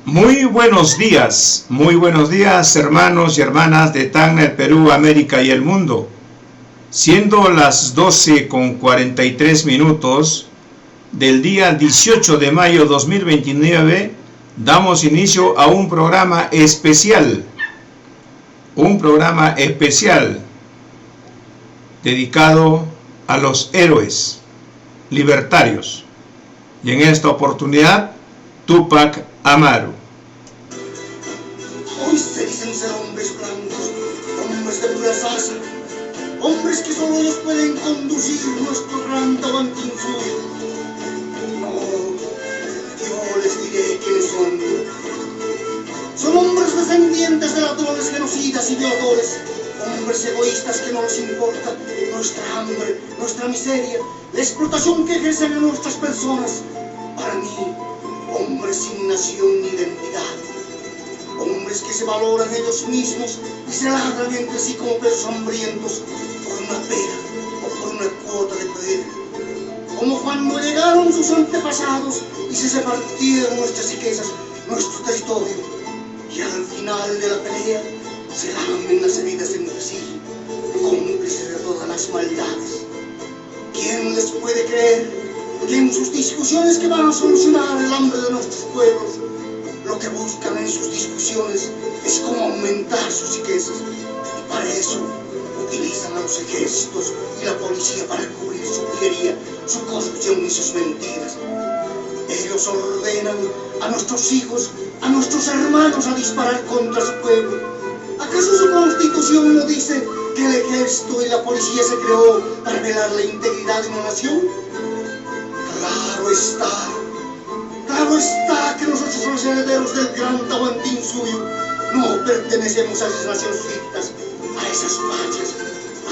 Muy buenos días hermanos y hermanas de Tacna, el Perú, América y el mundo. Siendo las 12:43 del día 18 de mayo 2029, damos inicio a un programa especial dedicado a los héroes libertarios. Y en esta oportunidad, Túpac Amaru. Hoy se dicen ser hombres blancos, hombres de pura raza, hombres que solo ellos pueden conducir nuestro gran Tahuantinsuyo. No, yo les diré quiénes son. Son hombres descendientes de ladrones, genocidas y violadores, hombres egoístas que no les importa nuestra hambre, nuestra miseria, la explotación que ejercen en nuestras personas. Para mí, hombres sin nación ni identidad, hombres que se valoran ellos mismos y se ladran entre sí como perros hambrientos por una pera o por una cuota de poder, como cuando llegaron sus antepasados y se repartieron nuestras riquezas, nuestro territorio, y al final de la pelea se lamen las heridas entre sí, cómplices de todas las maldades. ¿Quién les puede creer que en sus discusiones que van a solucionar el hambre de nuestros pueblos, lo que buscan en sus discusiones es cómo aumentar sus riquezas? Y para eso utilizan a los ejércitos y la policía para cubrir su pillería, su corrupción y sus mentiras. Ellos ordenan a nuestros hijos, a nuestros hermanos a disparar contra su pueblo. ¿Acaso su constitución no dice que el ejército y la policía se creó para velar la integridad de una nación? Claro está que nosotros los herederos del gran Tahuantinsuyo no pertenecemos a esas naciones fictas, a esas fallas,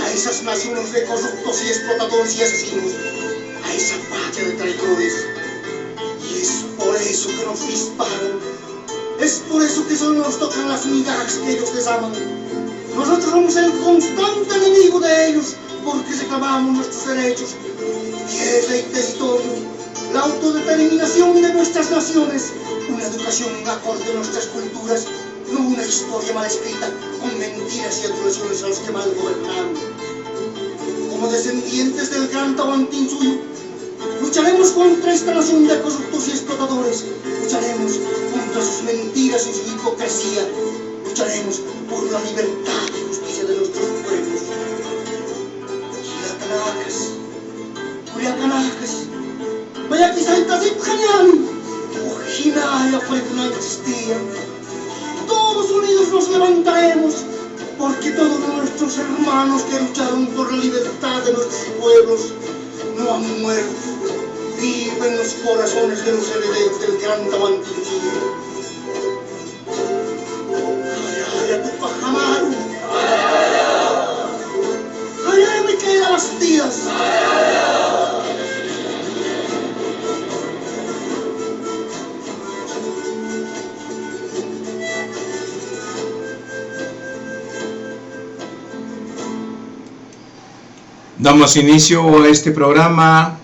a esas naciones de corruptos y explotadores y asesinos, a esa falla de traidores. Y es por eso que nos disparan, es por eso que solo nos tocan las migajas que ellos les aman. Nosotros somos el constante enemigo de ellos porque reclamamos nuestros derechos, tierra y territorio, la autodeterminación de nuestras naciones, una educación acorde a nuestras culturas, no una historia mal escrita con mentiras y adulaciones a los que mal gobernaron. Como descendientes del gran Tahuantinsuyo, lucharemos contra esta nación de corruptos y explotadores, lucharemos contra sus mentiras y su hipocresía, lucharemos por la libertad y justicia de nuestros pueblos. Culiacanacas, Mayaquisaitazip Janian, Ujinaya fue que no existía. Todos unidos nos levantaremos, porque todos nuestros hermanos que lucharon por la libertad de nuestros pueblos no han muerto, viven en los corazones de los herederos del gran Tahuantinsuyo. Ay, Túpac Amaru, ay, me quedan las días. Damos inicio a este programa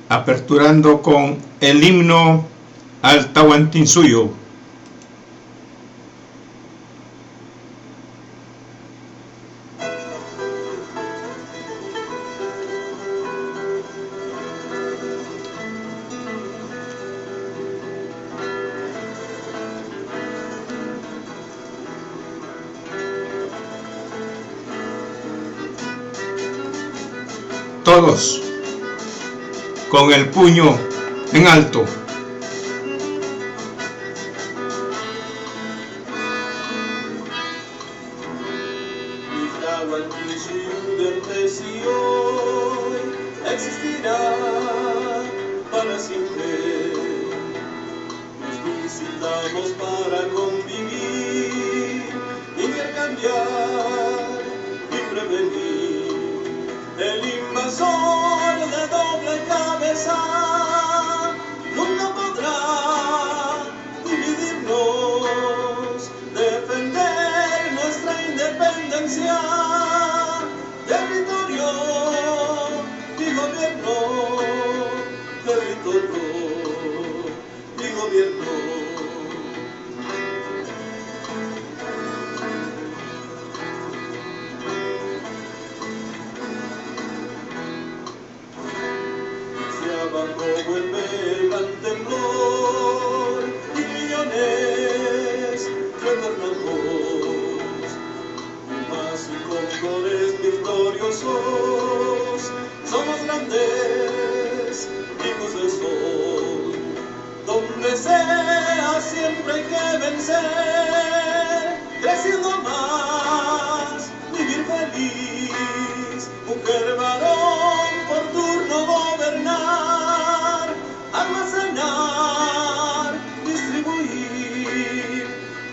aperturando con el himno al Tahuantinsuyo. Todos con el puño en alto. Existirá para siempre. Nos visitamos para convivir, intercambiar y prevenir el invasor de doble cabeza. Nunca podrá dividirnos, defender nuestra independencia, territorio y gobierno, territorio y gobierno.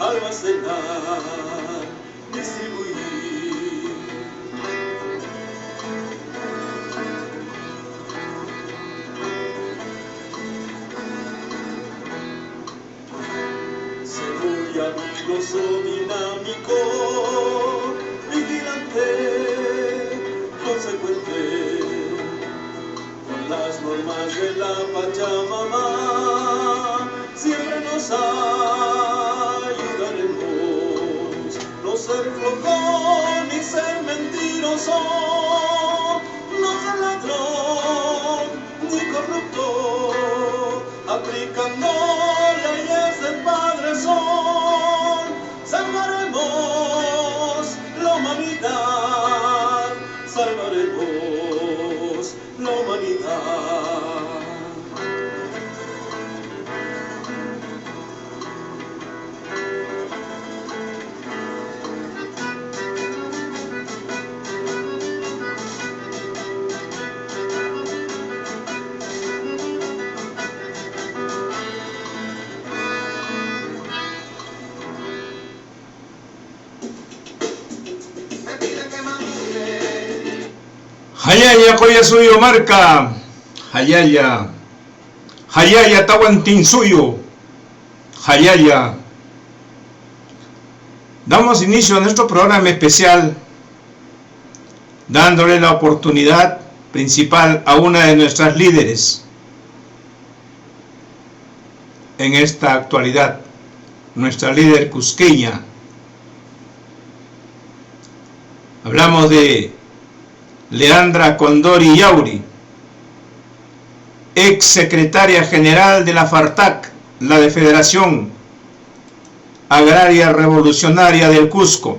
almacenar, distribuir. Ser muy amigoso, dinámico, vigilante, consecuente con las normas de la Pachamama, siempre nos ayudaremos. No ser flojón ni ser mentiroso, no ser ladrón ni corrupto, aplicando leyes del Padre Sol, salvaremos la humanidad, salvaremos la humanidad. Hayaya koya suyo marca, Hayaya, Hayaya tawantin suyo, Hayaya. Damos inicio a nuestro programa especial, dándole la oportunidad principal a una de nuestras líderes en esta actualidad, nuestra líder cusqueña. Hablamos de Leandra Condori Yauri, ex secretaria general de la FARTAC, la de Federación Agraria Revolucionaria del Cusco,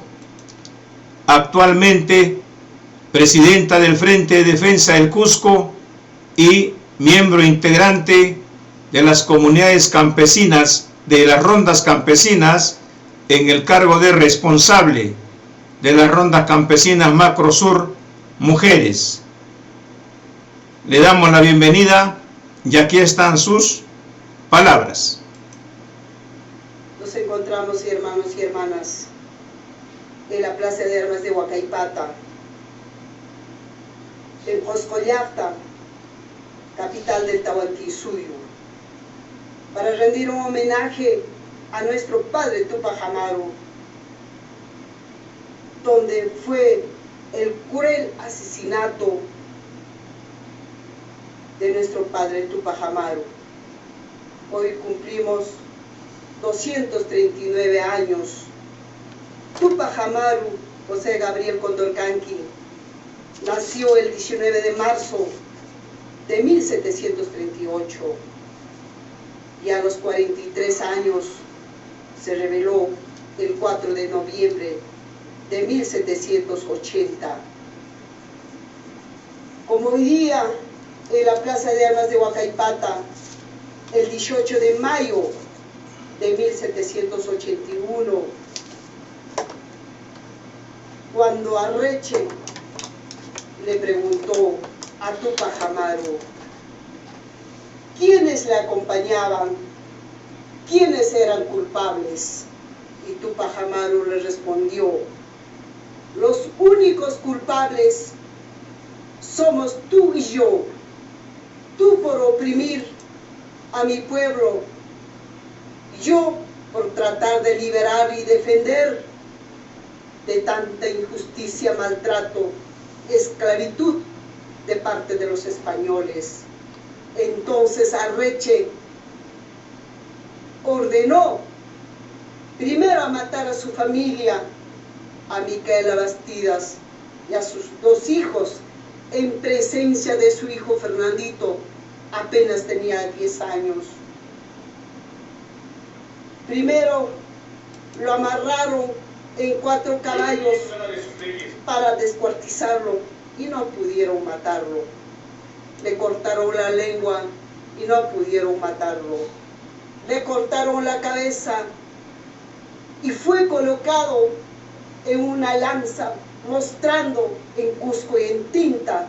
actualmente presidenta del Frente de Defensa del Cusco y miembro integrante de las comunidades campesinas, de las rondas campesinas, en el cargo de responsable de las rondas campesinas Macro Sur Mujeres. Le damos la bienvenida y aquí están sus palabras. Nos encontramos, hermanos y hermanas, en la Plaza de Armas de Huacaipata, en Coscollacta, capital del Tahuantinsuyo, para rendir un homenaje a nuestro padre Tupac Amaru, donde fue el cruel asesinato de nuestro padre Tupac Amaru. Hoy cumplimos 239 años. Tupac Amaru, José Gabriel Condorcanqui, nació el 19 de marzo de 1738 y a los 43 años se reveló el 4 de noviembre de 1780. Como hoy día en la Plaza de Armas de Huacaipata, el 18 de mayo de 1781, cuando Arreche le preguntó a Tupac Amaru quiénes le acompañaban, quiénes eran culpables, y Tupac Amaru le respondió: los únicos culpables somos tú y yo, tú por oprimir a mi pueblo, yo por tratar de liberar y defender de tanta injusticia, maltrato, esclavitud de parte de los españoles. Entonces Arreche ordenó primero a matar a su familia, a Micaela Bastidas y a sus dos hijos, en presencia de su hijo Fernandito, apenas tenía 10 años. Primero lo amarraron en 4 caballos para descuartizarlo y no pudieron matarlo. Le cortaron la lengua y no pudieron matarlo. Le cortaron la cabeza y fue colocado en una lanza, mostrando en Cusco y en tinta,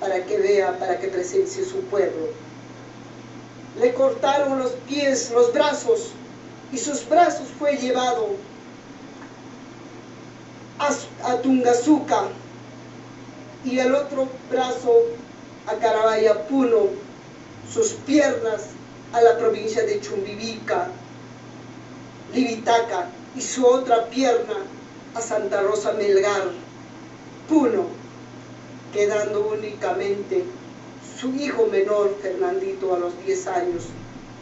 para que vea, para que presencie su pueblo. Le cortaron los pies, los brazos, y sus brazos fue llevado a Tungazuca y el otro brazo a Carabaya Puno, sus piernas a la provincia de Chumbivica, Libitaca, y su otra pierna a Santa Rosa Melgar, Puno, quedando únicamente su hijo menor, Fernandito, a los 10 años.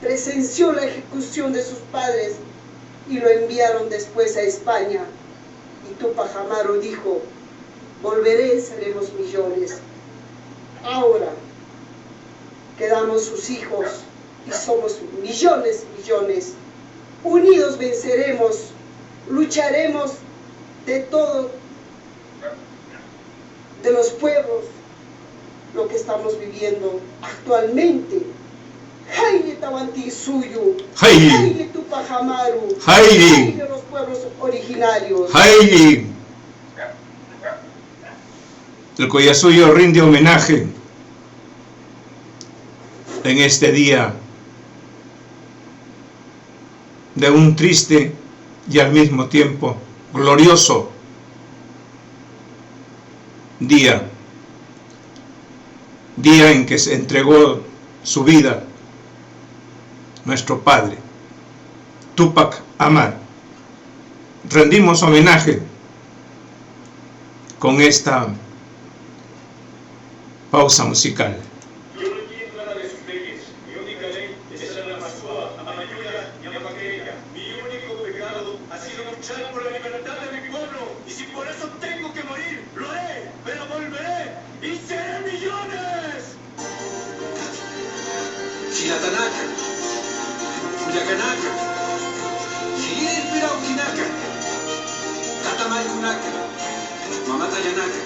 Presenció la ejecución de sus padres y lo enviaron después a España. Y Túpac Amaru dijo: volveré, seremos millones. Ahora quedamos sus hijos y somos millones, millones. Unidos venceremos, lucharemos de todo, de los pueblos, lo que estamos viviendo actualmente. Haile Tawantinsuyu, Haile Túpac Amaru, Haile los pueblos originarios. Haile. El Collasuyo rinde homenaje en este día de un triste y al mismo tiempo glorioso día en que se entregó su vida nuestro padre Túpac Amaru. Rendimos homenaje con esta pausa musical. Yo no entiendo nada de sus leyes. Mi única ley es ser la Masúa, Amayuya y Amaqueya. Mi único pecado ha sido luchar por la libertad de mi pueblo. Y si por eso tengo que morir, lo haré, pero volveré y seré millones. Shilatanaka, Yakanaka, Shir Piraukinaka, Tatamaikunaka, Mamatayanaka.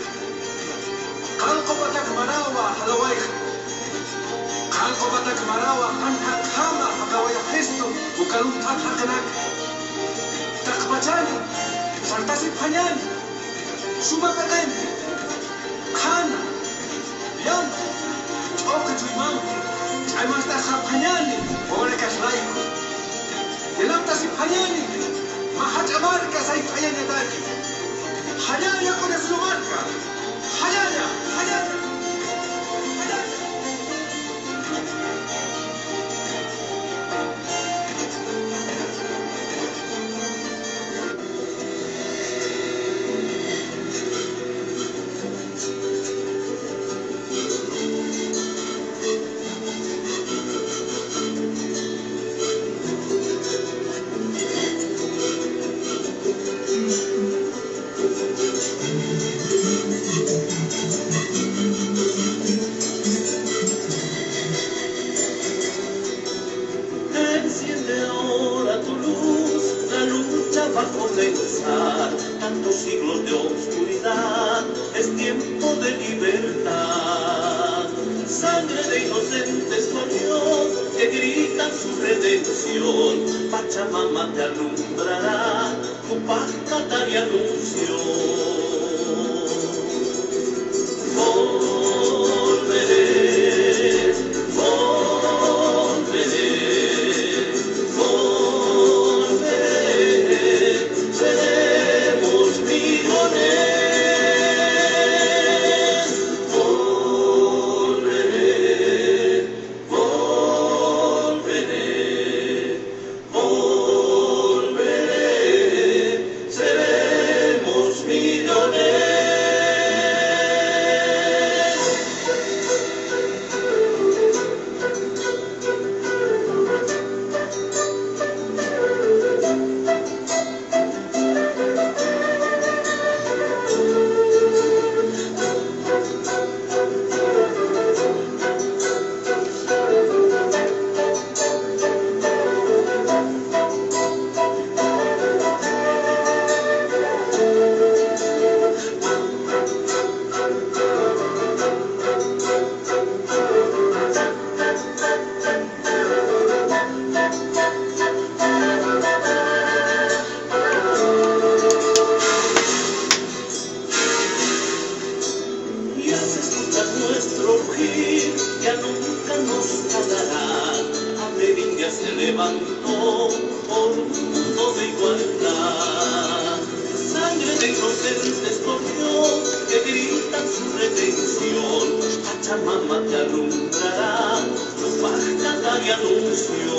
Kalkobatak Marawa Halawaika, Kalkobatak Marawa Hanhat Hama Hakawaya Hesto, Ukaluntat Hakanak, Takbachani, Sartasi Panyani, Sumapagani, Kana, Yam, Okatuimam, Aimasta Hapanyani, Orekas Laiko, Yelamtasi Panyani, Mahat Amarka Sai Payanataki, Hayaya Koneslumarka. Hayaya, hayaya, hayaya. Va a comenzar, tantos siglos de oscuridad, es tiempo de libertad. Sangre de inocentes con Dios que gritan su redención. Pachamama te alumbrará, Túpac cantar y anunció. Volveré, volveré. Seremos millones. Volveré, volveré, volveré. Seremos millones. un mundo de igualdad. Sangre de inocentes corrió, que gritan su redención. Pachamama te alumbrará, tu bajada de anuncio.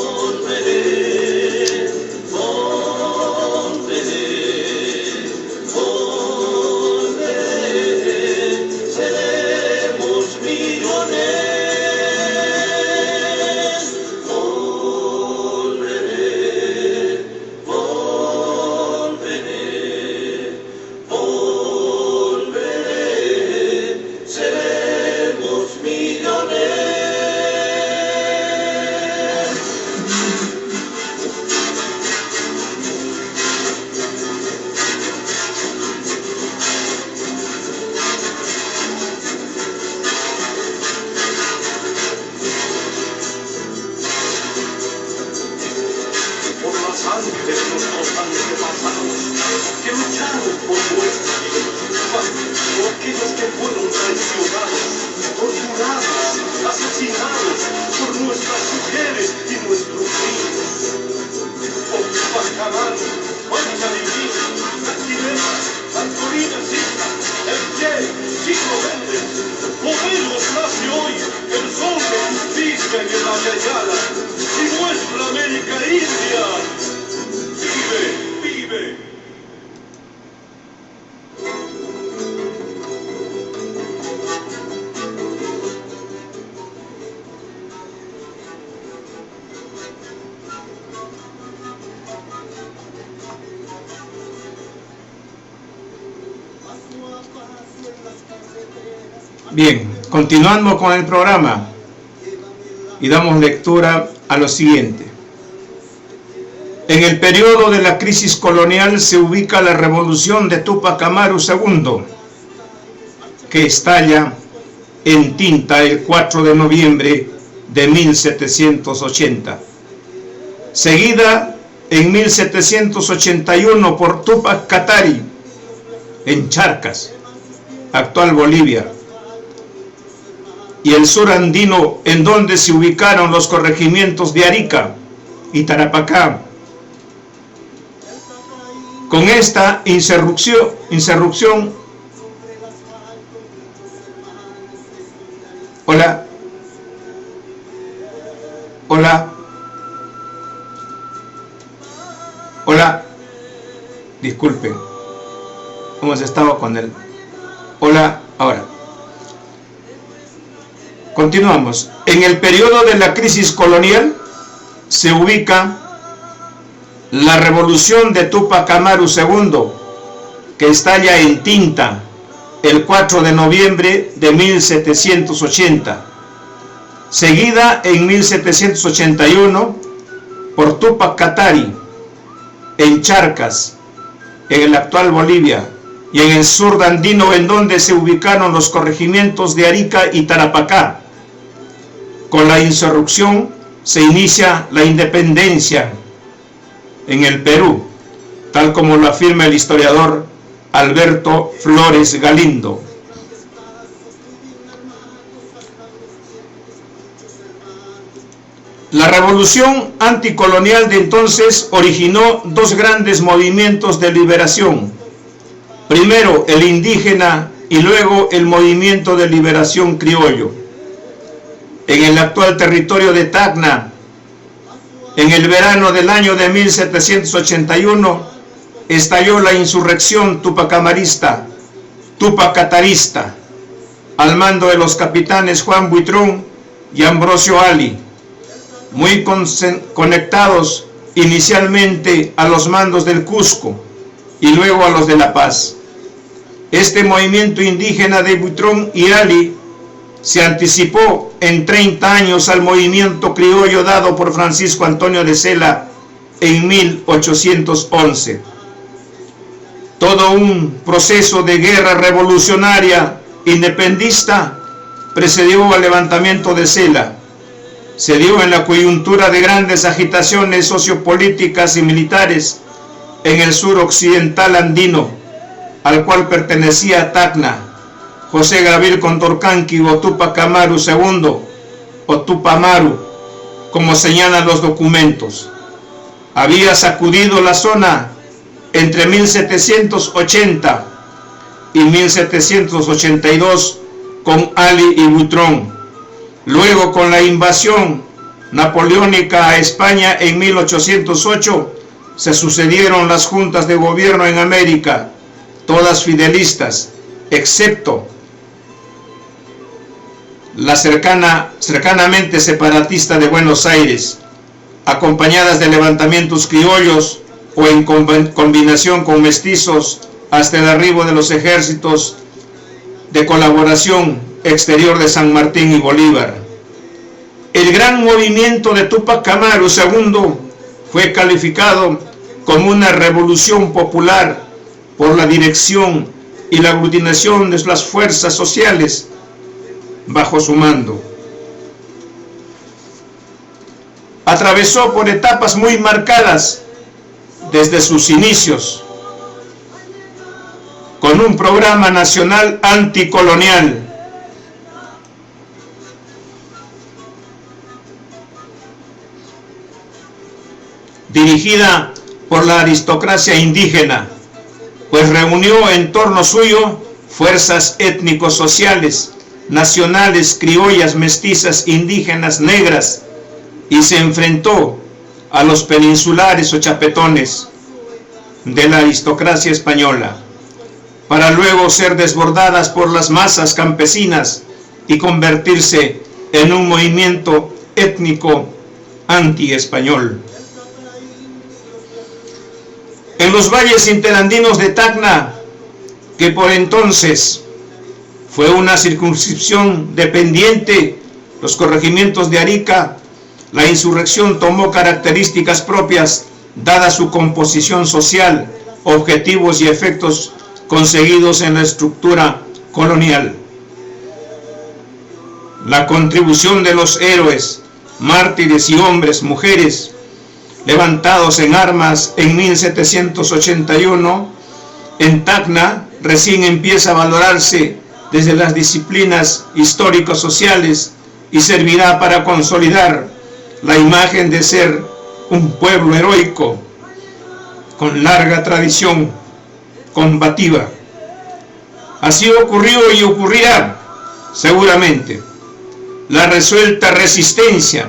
Volveré, volveré, volveré, seremos millones. Volveré, volveré, volveré, seremos millones. Por la sangre de nuestros antepasados que lucharon por nuestra libertad, por aquellos que fueron traicionados, torturados, asesinados, por nuestras mujeres y nuestros niños. Por Pachamama, Juanita Divina, Cantilena, Antonina Sita, el Che, Chico Méndez, modelos nace hoy el sol de justicia en el Ayayala y nuestra América India. Vive, vive. Bien, continuando con el programa y damos lectura a lo siguiente. En el periodo de la crisis colonial se ubica la revolución de Túpac Amaru II, que estalla en Tinta el 4 de noviembre de 1780, seguida en 1781 por Túpac Katari en Charcas, actual Bolivia, y el sur andino, en donde se ubicaron los corregimientos de Arica y Tarapacá. Con esta insurrección, hola, disculpen, hemos estado con él. Hola, ahora. Continuamos. En el periodo de la crisis colonial se ubica la revolución de Túpac Amaru II, que estalla en Tinta el 4 de noviembre de 1780, seguida en 1781 por Túpac Katari en Charcas, en el actual Bolivia, y en el sur andino, en donde se ubicaron los corregimientos de Arica y Tarapacá. Con la insurrección se inicia la independencia en el Perú, tal como lo afirma el historiador Alberto Flores Galindo. La revolución anticolonial de entonces originó dos grandes movimientos de liberación. Primero el indígena y luego el movimiento de liberación criollo. En el actual territorio de Tacna, en el verano del año de 1781, estalló la insurrección tupacamarista, tupacatarista, al mando de los capitanes Juan Buitrón y Ambrosio Ali, muy conectados inicialmente a los mandos del Cusco y luego a los de La Paz. Este movimiento indígena de Buitrón y Ali se anticipó en 30 años al movimiento criollo dado por Francisco Antonio de Sela en 1811. Todo un proceso de guerra revolucionaria independista precedió al levantamiento de Sela. Se dio en la coyuntura de grandes agitaciones sociopolíticas y militares en el sur occidental andino, al cual pertenecía Tacna, José Gabriel Condorcanqui o Túpac Amaru II, o Tupamaru, como señalan los documentos. Había sacudido la zona entre 1780 y 1782 con Ali y Butrón. Luego, con la invasión napoleónica a España en 1808, se sucedieron las juntas de gobierno en América, todas fidelistas, excepto la cercanamente separatista de Buenos Aires, acompañadas de levantamientos criollos o en combinación con mestizos, hasta el arribo de los ejércitos de colaboración exterior de San Martín y Bolívar. El gran movimiento de Túpac Amaru II fue calificado como una revolución popular por la dirección y la aglutinación de las fuerzas sociales bajo su mando. Atravesó por etapas muy marcadas desde sus inicios, con un programa nacional anticolonial, dirigida por la aristocracia indígena, pues reunió en torno suyo fuerzas étnico-sociales, nacionales, criollas, mestizas, indígenas, negras, y se enfrentó a los peninsulares o chapetones de la aristocracia española, para luego ser desbordadas por las masas campesinas y convertirse en un movimiento étnico anti-español. En los valles interandinos de Tacna, que por entonces fue una circunscripción dependiente, los corregimientos de Arica, la insurrección tomó características propias, dada su composición social, objetivos y efectos conseguidos en la estructura colonial. La contribución de los héroes, mártires y hombres, mujeres, levantados en armas en 1781, en Tacna recién empieza a valorarse desde las disciplinas histórico-sociales y servirá para consolidar la imagen de ser un pueblo heroico con larga tradición combativa. Así ocurrió y ocurrirá seguramente. La resuelta resistencia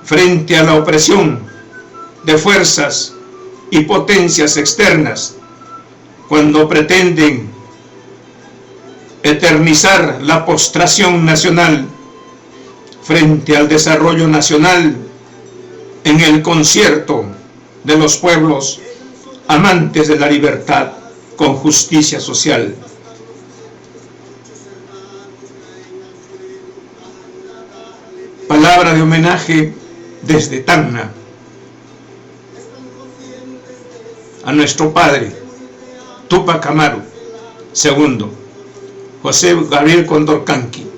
frente a la opresión de fuerzas y potencias externas, cuando pretenden eternizar la postración nacional frente al desarrollo nacional en el concierto de los pueblos amantes de la libertad con justicia social. Palabra de homenaje desde Tacna a nuestro padre Túpac Amaru II, José Gabriel Condorcanqui.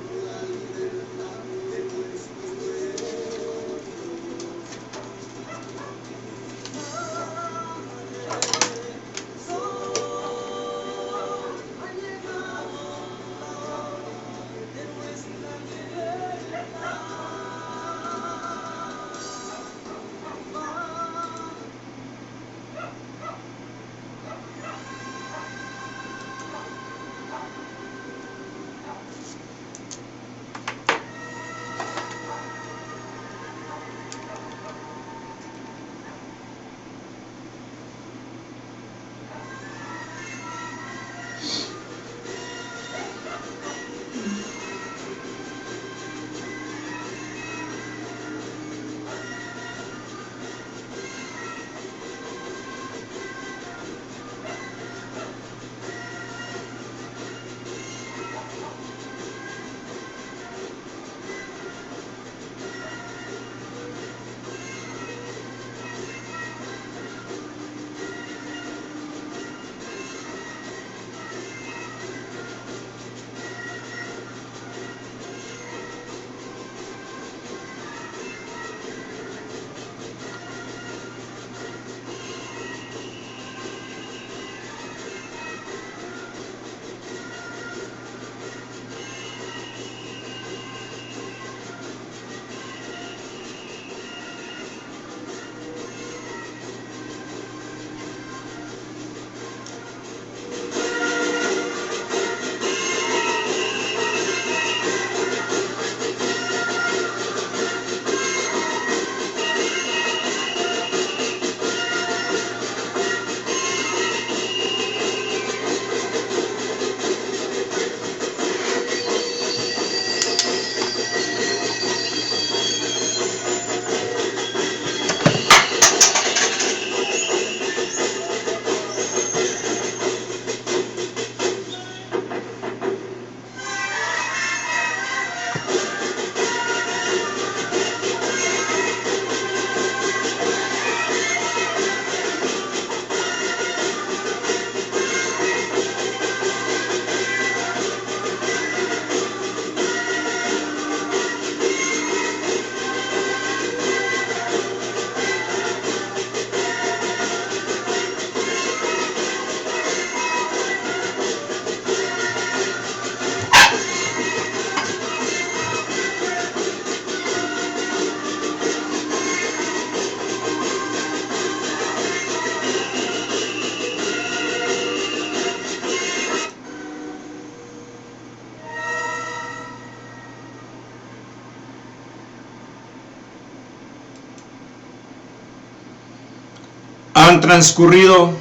Han transcurrido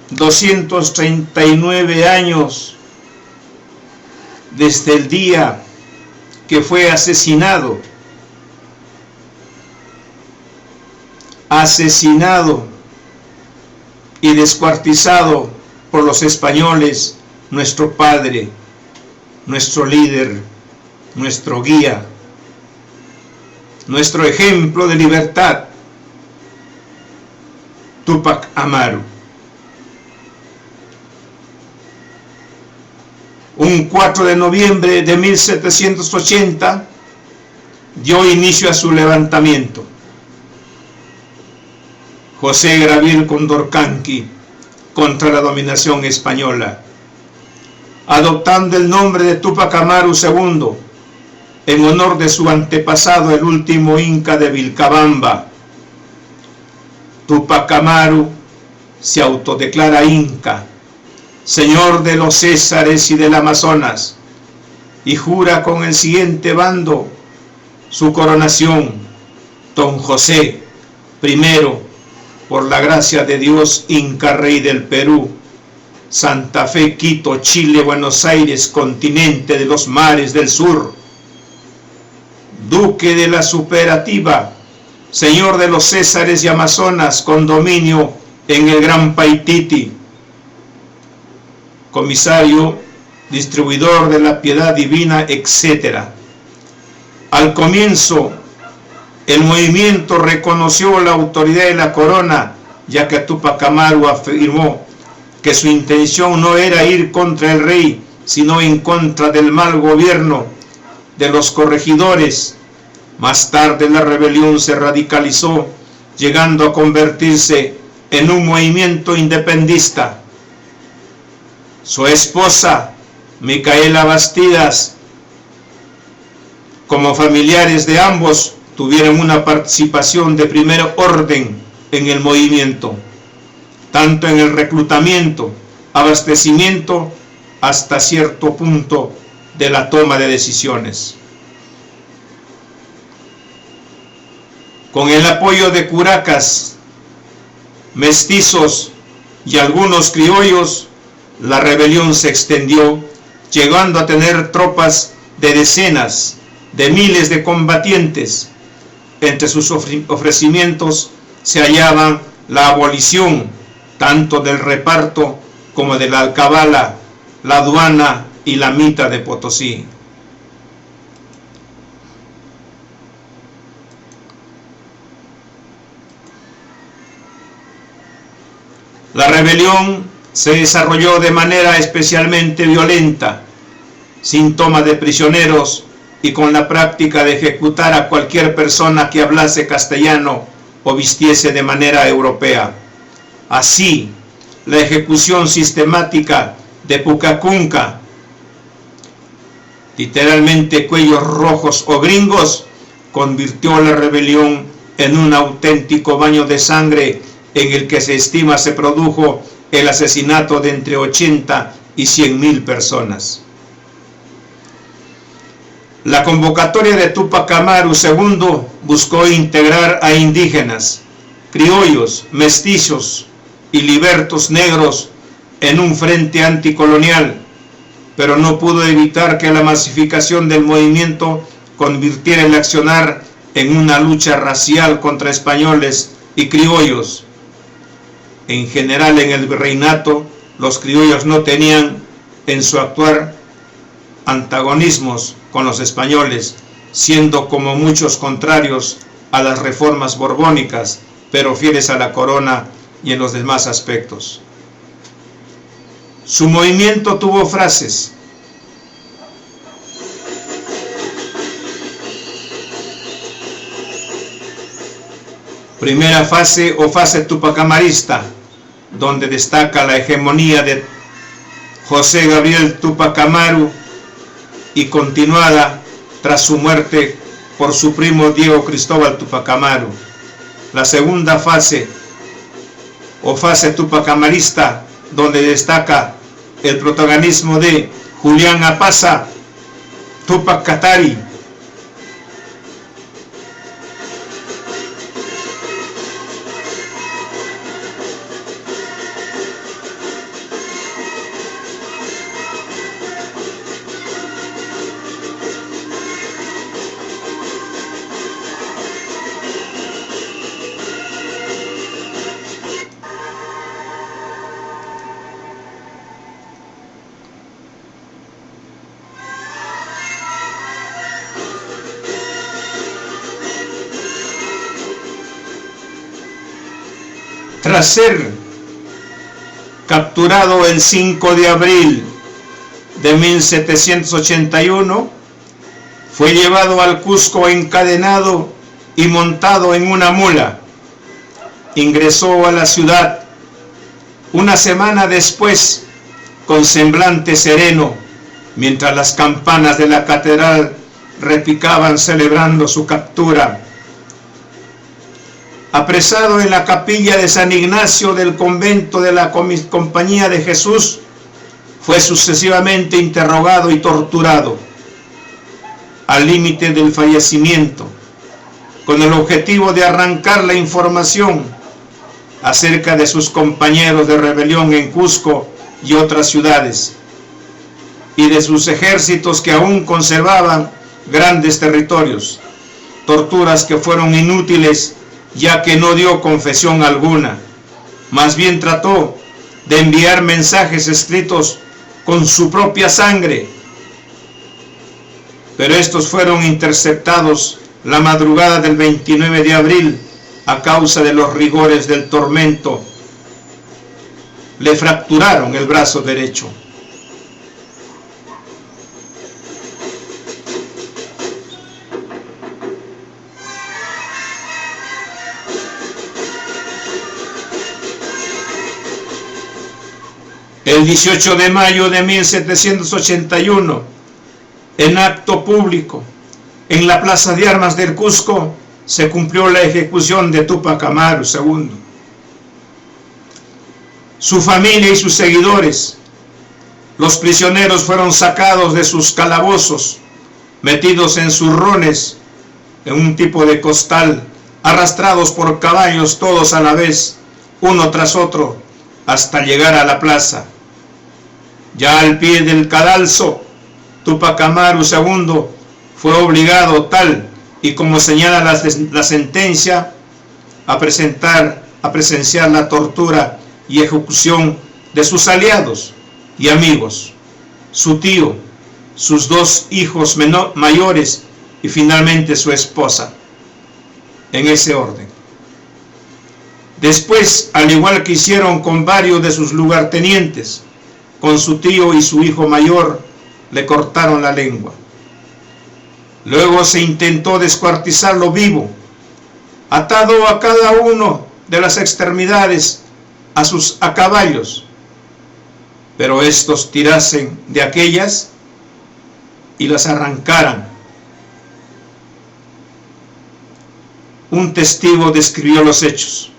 239 años desde el día que fue asesinado y descuartizado por los españoles, nuestro padre, nuestro líder, nuestro guía, nuestro ejemplo de libertad, Túpac Amaru. Un 4 de noviembre de 1780 dio inicio a su levantamiento. José Gabriel Condorcanqui contra la dominación española, adoptando el nombre de Túpac Amaru II en honor de su antepasado, el último inca de Vilcabamba. Túpac Amaru se autodeclara inca, señor de los Césares y del Amazonas, y jura con el siguiente bando su coronación: Don José I, por la gracia de Dios, Inca Rey del Perú, Santa Fe, Quito, Chile, Buenos Aires, continente de los mares del sur, Duque de la Superativa, señor de los Césares y Amazonas, con dominio en el Gran Paititi, comisario, distribuidor de la piedad divina, etc. Al comienzo, el movimiento reconoció la autoridad de la corona, ya que Túpac Amaru afirmó que su intención no era ir contra el rey, sino en contra del mal gobierno de los corregidores. Más tarde la rebelión se radicalizó, llegando a convertirse en un movimiento independista. Su esposa, Micaela Bastidas, como familiares de ambos, tuvieron una participación de primer orden en el movimiento, tanto en el reclutamiento, abastecimiento, hasta cierto punto de la toma de decisiones. Con el apoyo de curacas, mestizos y algunos criollos, la rebelión se extendió, llegando a tener tropas de decenas de miles de combatientes. Entre sus ofrecimientos se hallaban la abolición tanto del reparto como de la alcabala, la aduana y la mita de Potosí. La rebelión se desarrolló de manera especialmente violenta, sin toma de prisioneros y con la práctica de ejecutar a cualquier persona que hablase castellano o vistiese de manera europea. Así, la ejecución sistemática de Pucacunca, literalmente cuellos rojos o gringos, convirtió la rebelión en un auténtico baño de sangre en el que se estima se produjo el asesinato de entre 80 y 100,000 personas. La convocatoria de Túpac Amaru II buscó integrar a indígenas, criollos, mestizos y libertos negros en un frente anticolonial, pero no pudo evitar que la masificación del movimiento convirtiera el accionar en una lucha racial contra españoles y criollos. En general, en el virreinato, los criollos no tenían en su actuar antagonismos con los españoles, siendo como muchos contrarios a las reformas borbónicas, pero fieles a la corona y en los demás aspectos. Su movimiento tuvo frases: primera fase o fase tupacamarista, donde destaca la hegemonía de José Gabriel Túpac Amaru y continuada tras su muerte por su primo Diego Cristóbal Túpac Amaru. La segunda fase o fase tupacamarista, donde destaca el protagonismo de Julián Apaza, Túpac Katari. Tras ser capturado el 5 de abril de 1781, fue llevado al Cusco encadenado y montado en una mula. Ingresó a la ciudad una semana después con semblante sereno, mientras las campanas de la catedral repicaban celebrando su captura. Apresado en la capilla de San Ignacio del convento de la Compañía de Jesús, fue sucesivamente interrogado y torturado al límite del fallecimiento, con el objetivo de arrancar la información acerca de sus compañeros de rebelión en Cusco y otras ciudades, y de sus ejércitos que aún conservaban grandes territorios, torturas que fueron inútiles ya que no dio confesión alguna, más bien trató de enviar mensajes escritos con su propia sangre, pero estos fueron interceptados la madrugada del 29 de abril a causa de los rigores del tormento. Le fracturaron el brazo derecho. El 18 de mayo de 1781, en acto público, en la Plaza de Armas del Cusco, se cumplió la ejecución de Túpac Amaru II. Su familia y sus seguidores, los prisioneros, fueron sacados de sus calabozos, metidos en zurrones, en un tipo de costal, arrastrados por caballos todos a la vez, uno tras otro, hasta llegar a la plaza. Ya al pie del cadalso, Túpac Amaru II fue obligado, tal y como señala la sentencia, a presenciar la tortura y ejecución de sus aliados y amigos, su tío, sus dos hijos mayores y finalmente su esposa, en ese orden. Después, al igual que hicieron con varios de sus lugartenientes, con su tío y su hijo mayor, le cortaron la lengua. Luego se intentó descuartizarlo vivo, atado a cada uno de las extremidades a caballos, pero estos tirasen de aquellas y las arrancaran. Un testigo describió los hechos.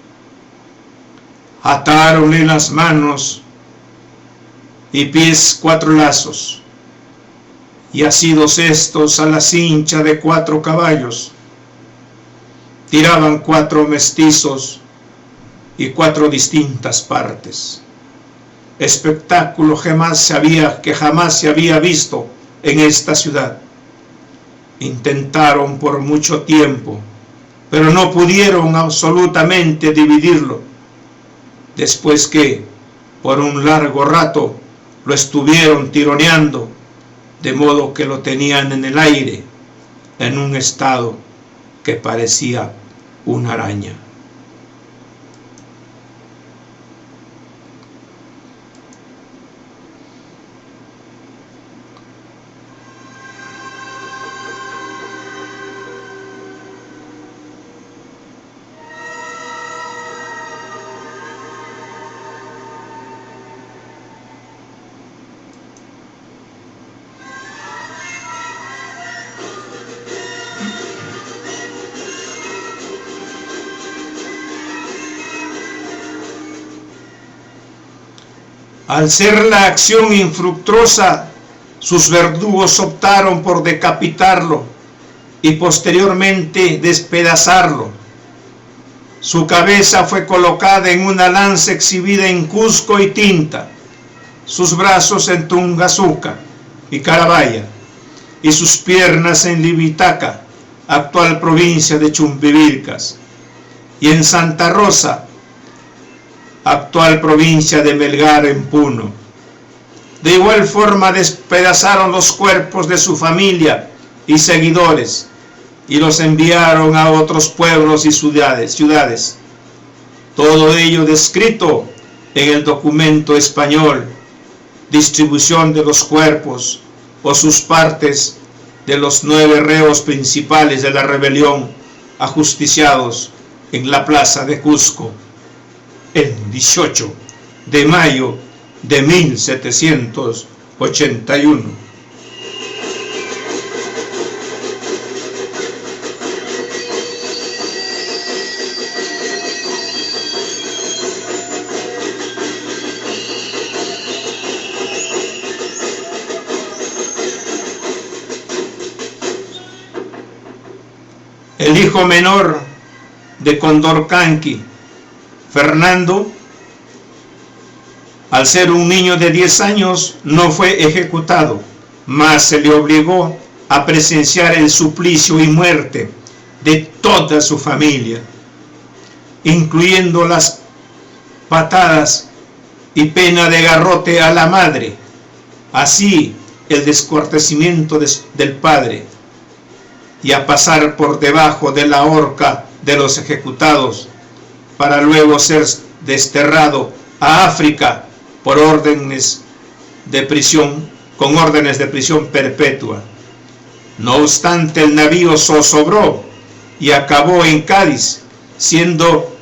Atáronle las manos y pies 4 lazos, y asidos estos a la cincha de 4 caballos, tiraban 4 mestizos y 4 distintas partes. Espectáculo que jamás se había visto en esta ciudad. Intentaron por mucho tiempo, pero no pudieron absolutamente dividirlo, después que, por un largo rato, lo estuvieron tironeando, de modo que lo tenían en el aire, en un estado que parecía una araña. Al ser la acción infructuosa, sus verdugos optaron por decapitarlo y posteriormente despedazarlo. Su cabeza fue colocada en una lanza exhibida en Cusco y Tinta, sus brazos en Tungazuca y Carabaya, y sus piernas en Libitaca, actual provincia de Chumbivilcas, y en Santa Rosa, actual provincia de Melgar en Puno. De igual forma despedazaron los cuerpos de su familia y seguidores y los enviaron a otros pueblos y ciudades. Todo ello descrito en el documento español, distribución de los cuerpos o sus partes de los 9 reos principales de la rebelión ajusticiados en la plaza de Cusco el 18 de mayo de 1781. El hijo menor de Condorcanqui, Fernando, al ser un niño de 10 años, no fue ejecutado, mas se le obligó a presenciar el suplicio y muerte de toda su familia, incluyendo las patadas y pena de garrote a la madre, así el descuartizamiento del padre, y a pasar por debajo de la horca de los ejecutados, para luego ser desterrado a África por órdenes de prisión, con órdenes de prisión perpetua. No obstante, el navío zozobró y acabó en Cádiz, siendo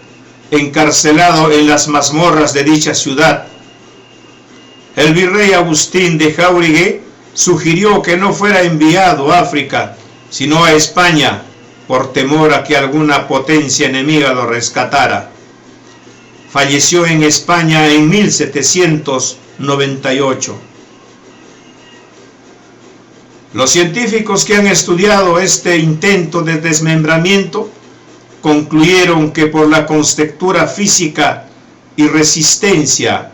encarcelado en las mazmorras de dicha ciudad. El virrey Agustín de Jáuregui sugirió que no fuera enviado a África, sino a España, por temor a que alguna potencia enemiga lo rescatara. Falleció en España en 1798. Los científicos que han estudiado este intento de desmembramiento concluyeron que por la contextura física y resistencia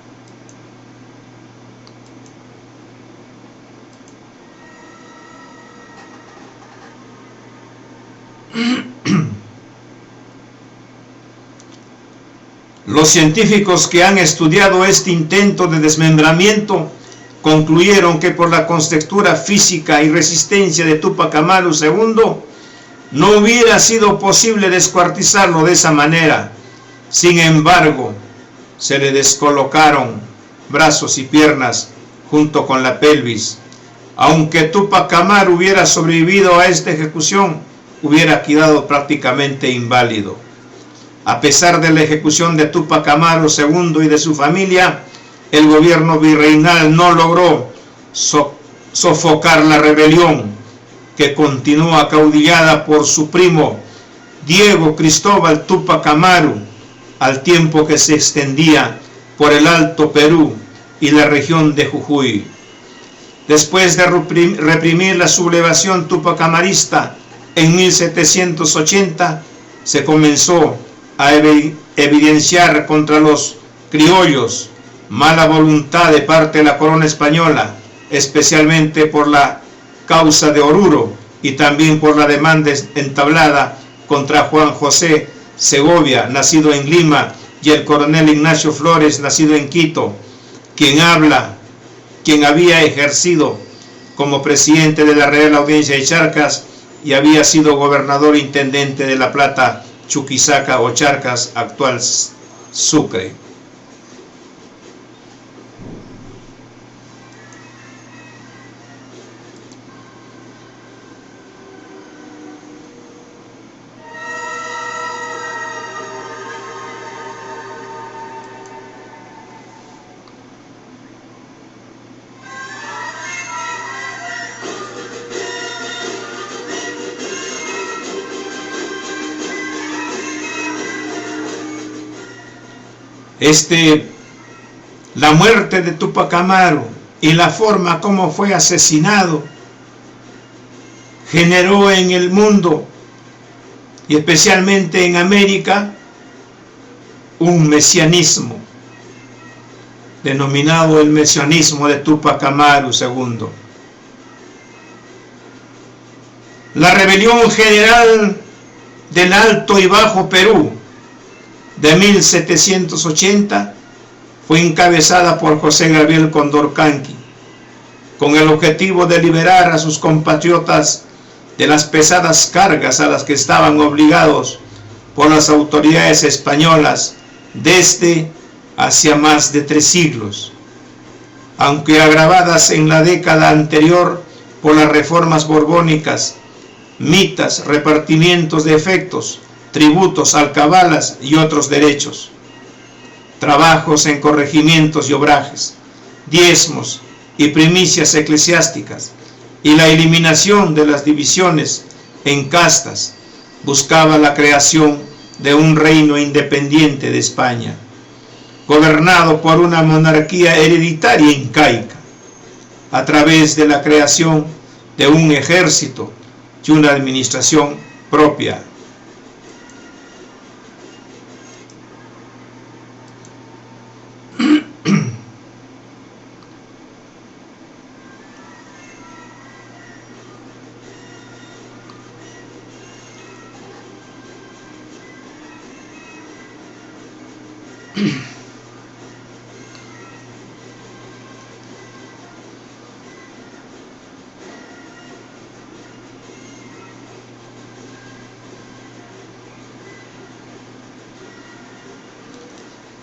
Los científicos que han estudiado este intento de desmembramiento concluyeron que por la contextura física y resistencia de Túpac Amaru II no hubiera sido posible descuartizarlo de esa manera. Sin embargo, se le descolocaron brazos y piernas junto con la pelvis. Aunque Túpac Amaru hubiera sobrevivido a esta ejecución, hubiera quedado prácticamente inválido. A pesar de la ejecución de Túpac Amaru II y de su familia, el gobierno virreinal no logró sofocar la rebelión, que continuó acaudillada por su primo Diego Cristóbal Túpac Amaru, al tiempo que se extendía por el Alto Perú y la región de Jujuy. Después de reprimir la sublevación tupacamarista en 1780, se comenzó a evidenciar contra los criollos mala voluntad de parte de la corona española, especialmente por la causa de Oruro y también por la demanda entablada contra Juan José Segovia, nacido en Lima, y el coronel Ignacio Flores, nacido en Quito, quien había ejercido como presidente de la Real Audiencia de Charcas y había sido gobernador intendente de La Plata, Chuquisaca o Charcas, actual Sucre. La muerte de Túpac Amaru y la forma como fue asesinado generó en el mundo y especialmente en América un mesianismo denominado el mesianismo de Túpac Amaru II. La rebelión general del Alto y Bajo Perú de 1780 fue encabezada por José Gabriel Condorcanqui, con el objetivo de liberar a sus compatriotas de las pesadas cargas a las que estaban obligados por las autoridades españolas desde hacia más de 3 siglos, aunque agravadas en la década anterior por las reformas borbónicas, mitas, repartimientos de efectos, tributos, alcabalas y otros derechos, trabajos en corregimientos y obrajes, diezmos y primicias eclesiásticas, y la eliminación de las divisiones en castas, buscaba la creación de un reino independiente de España, gobernado por una monarquía hereditaria incaica, a través de la creación de un ejército y una administración propia.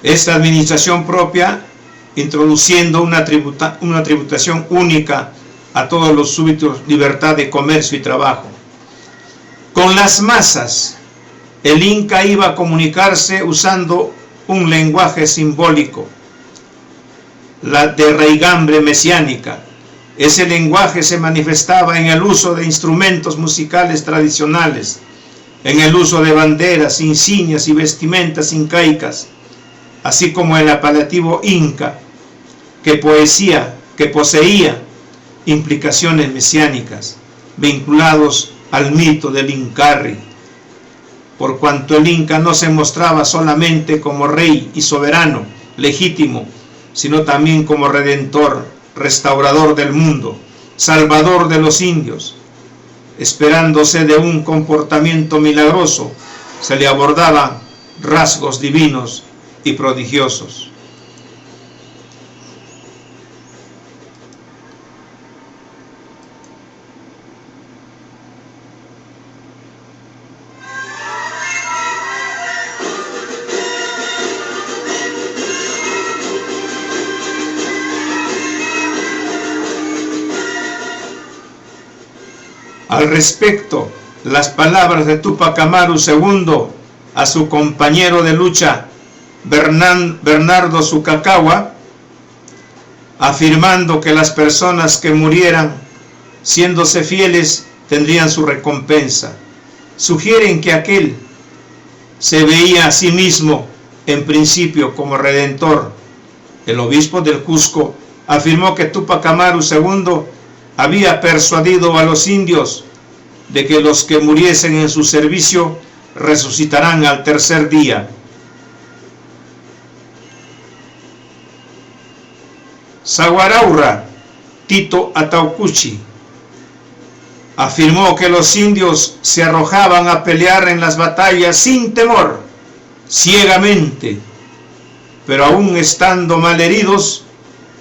Esta administración propia, introduciendo una tributación única a todos los súbditos, libertad de comercio y trabajo. Con las masas, el Inca iba a comunicarse usando un lenguaje simbólico, la de raigambre mesiánica. Ese lenguaje se manifestaba en el uso de instrumentos musicales tradicionales, en el uso de banderas, insignias y vestimentas incaicas, así como el apelativo Inca, que poseía implicaciones mesiánicas, vinculados al mito del Incarri, por cuanto el Inca no se mostraba solamente como rey y soberano legítimo, sino también como redentor, restaurador del mundo, salvador de los indios. Esperándose de un comportamiento milagroso, se le abordaban rasgos divinos y prodigiosos. Al respecto, las palabras de Túpac Amaru II a su compañero de lucha Bernardo Sukakawa, afirmando que las personas que murieran siéndose fieles tendrían su recompensa, sugieren que aquel se veía a sí mismo en principio como redentor. El obispo del Cusco afirmó que Túpac Amaru II había persuadido a los indios de que los que muriesen en su servicio resucitarán al tercer día. Saguaraura Tito Ataucuchi afirmó que los indios se arrojaban a pelear en las batallas sin temor, ciegamente, pero aún estando malheridos,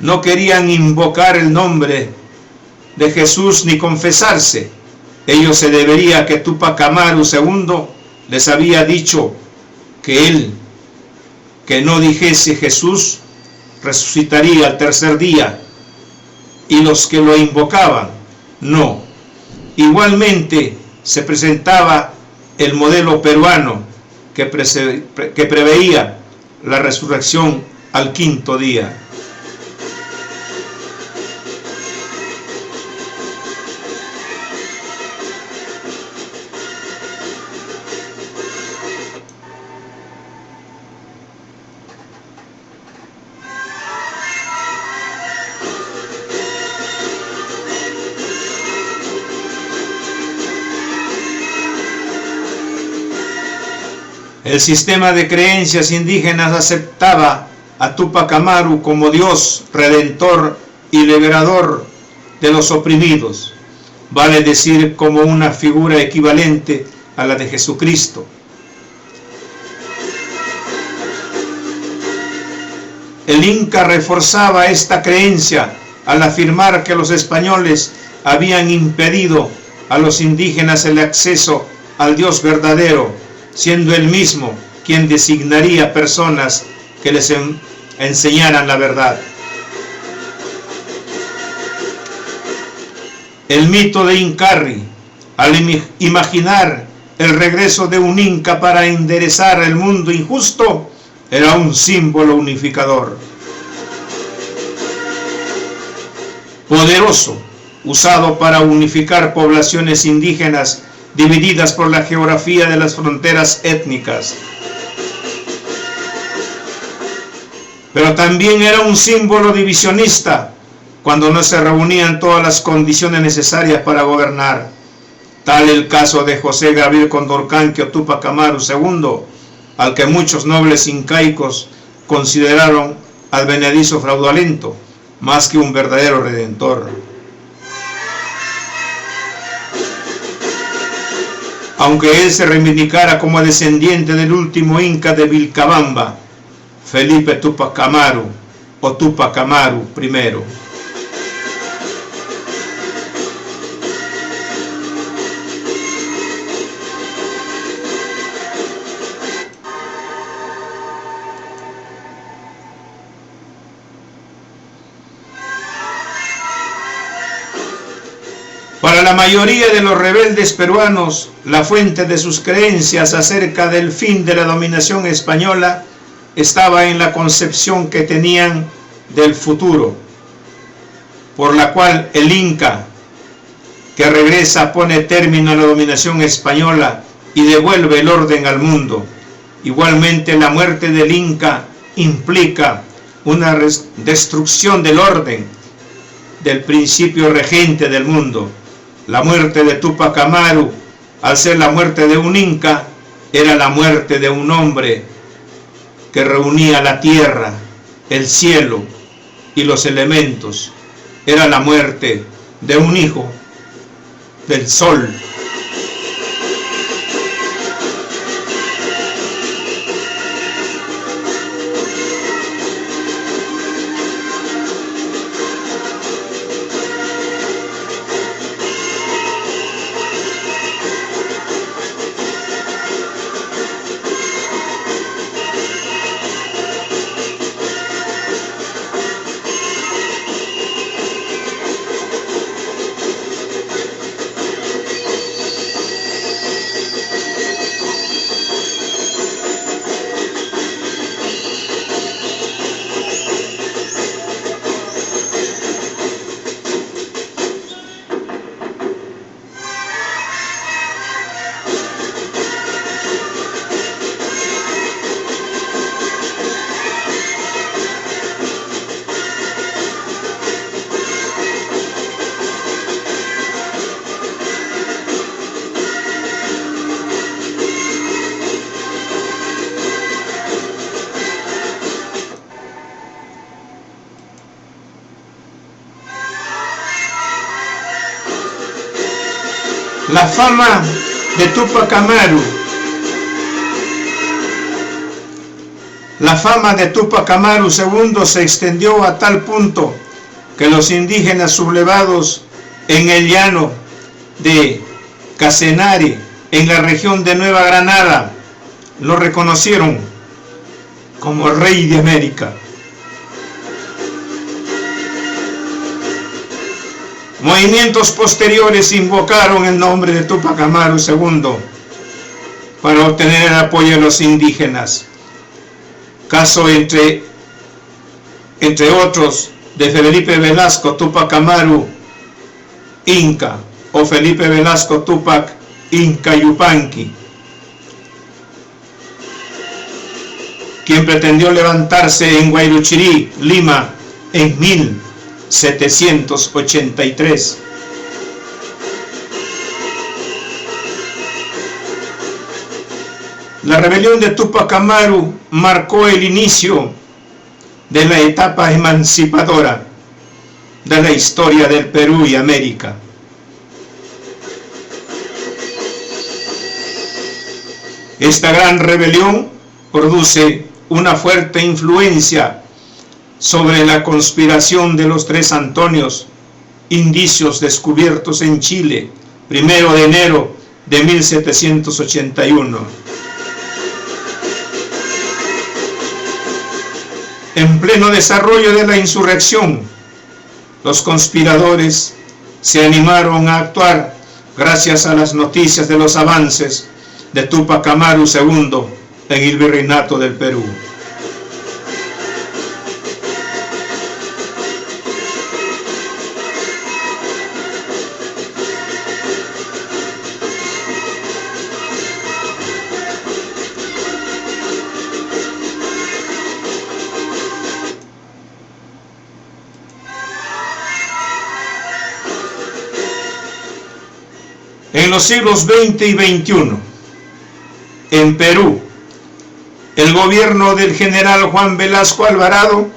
no querían invocar el nombre de Jesús ni confesarse. Ello se debería a que Túpac Amaru II les había dicho que él, que no dijese Jesús, resucitaría al tercer día, y los que lo invocaban, no. Igualmente se presentaba el modelo peruano que preveía la resurrección al quinto día. El sistema de creencias indígenas aceptaba a Túpac Amaru como Dios, redentor y liberador de los oprimidos, vale decir como una figura equivalente a la de Jesucristo. El Inca reforzaba esta creencia al afirmar que los españoles habían impedido a los indígenas el acceso al Dios verdadero, siendo él mismo quien designaría personas que les enseñaran la verdad. El mito de Incarri, al imaginar el regreso de un inca para enderezar el mundo injusto, era un símbolo unificador. Poderoso, usado para unificar poblaciones indígenas divididas por la geografía de las fronteras étnicas. Pero también era un símbolo divisionista cuando no se reunían todas las condiciones necesarias para gobernar. Tal el caso de José Gabriel Condorcanqui o Túpac Amaru II, al que muchos nobles incaicos consideraron advenedizo fraudulento, más que un verdadero redentor. Aunque él se reivindicara como descendiente del último inca de Vilcabamba, Felipe Túpac Amaru o Túpac Amaru I. Para la mayoría de los rebeldes peruanos, la fuente de sus creencias acerca del fin de la dominación española estaba en la concepción que tenían del futuro, por la cual el Inca que regresa pone término a la dominación española y devuelve el orden al mundo. Igualmente, la muerte del Inca implica una destrucción del orden, del principio regente del mundo. La muerte de Túpac Amaru, al ser la muerte de un Inca, era la muerte de un hombre que reunía la tierra, el cielo y los elementos. Era la muerte de un hijo del sol. La fama de Túpac Amaru. La fama de Túpac Amaru II se extendió a tal punto que los indígenas sublevados en el llano de Casanare, en la región de Nueva Granada, lo reconocieron como rey de América. Movimientos posteriores invocaron el nombre de Túpac Amaru II para obtener el apoyo de los indígenas. Caso entre otros de Felipe Velasco Túpac Amaru Inca o Felipe Velasco Túpac Inca Yupanqui, quien pretendió levantarse en Guayruchirí, Lima, en 1783. La rebelión de Túpac Amaru marcó el inicio de la etapa emancipadora de la historia del Perú y América. Esta gran rebelión produce una fuerte influencia sobre la conspiración de los Tres Antonios, indicios descubiertos en Chile, 1 de enero de 1781. En pleno desarrollo de la insurrección, los conspiradores se animaron a actuar gracias a las noticias de los avances de Túpac Amaru II en el Virreinato del Perú. En los siglos XX y XXI, en Perú, el gobierno del general Juan Velasco Alvarado,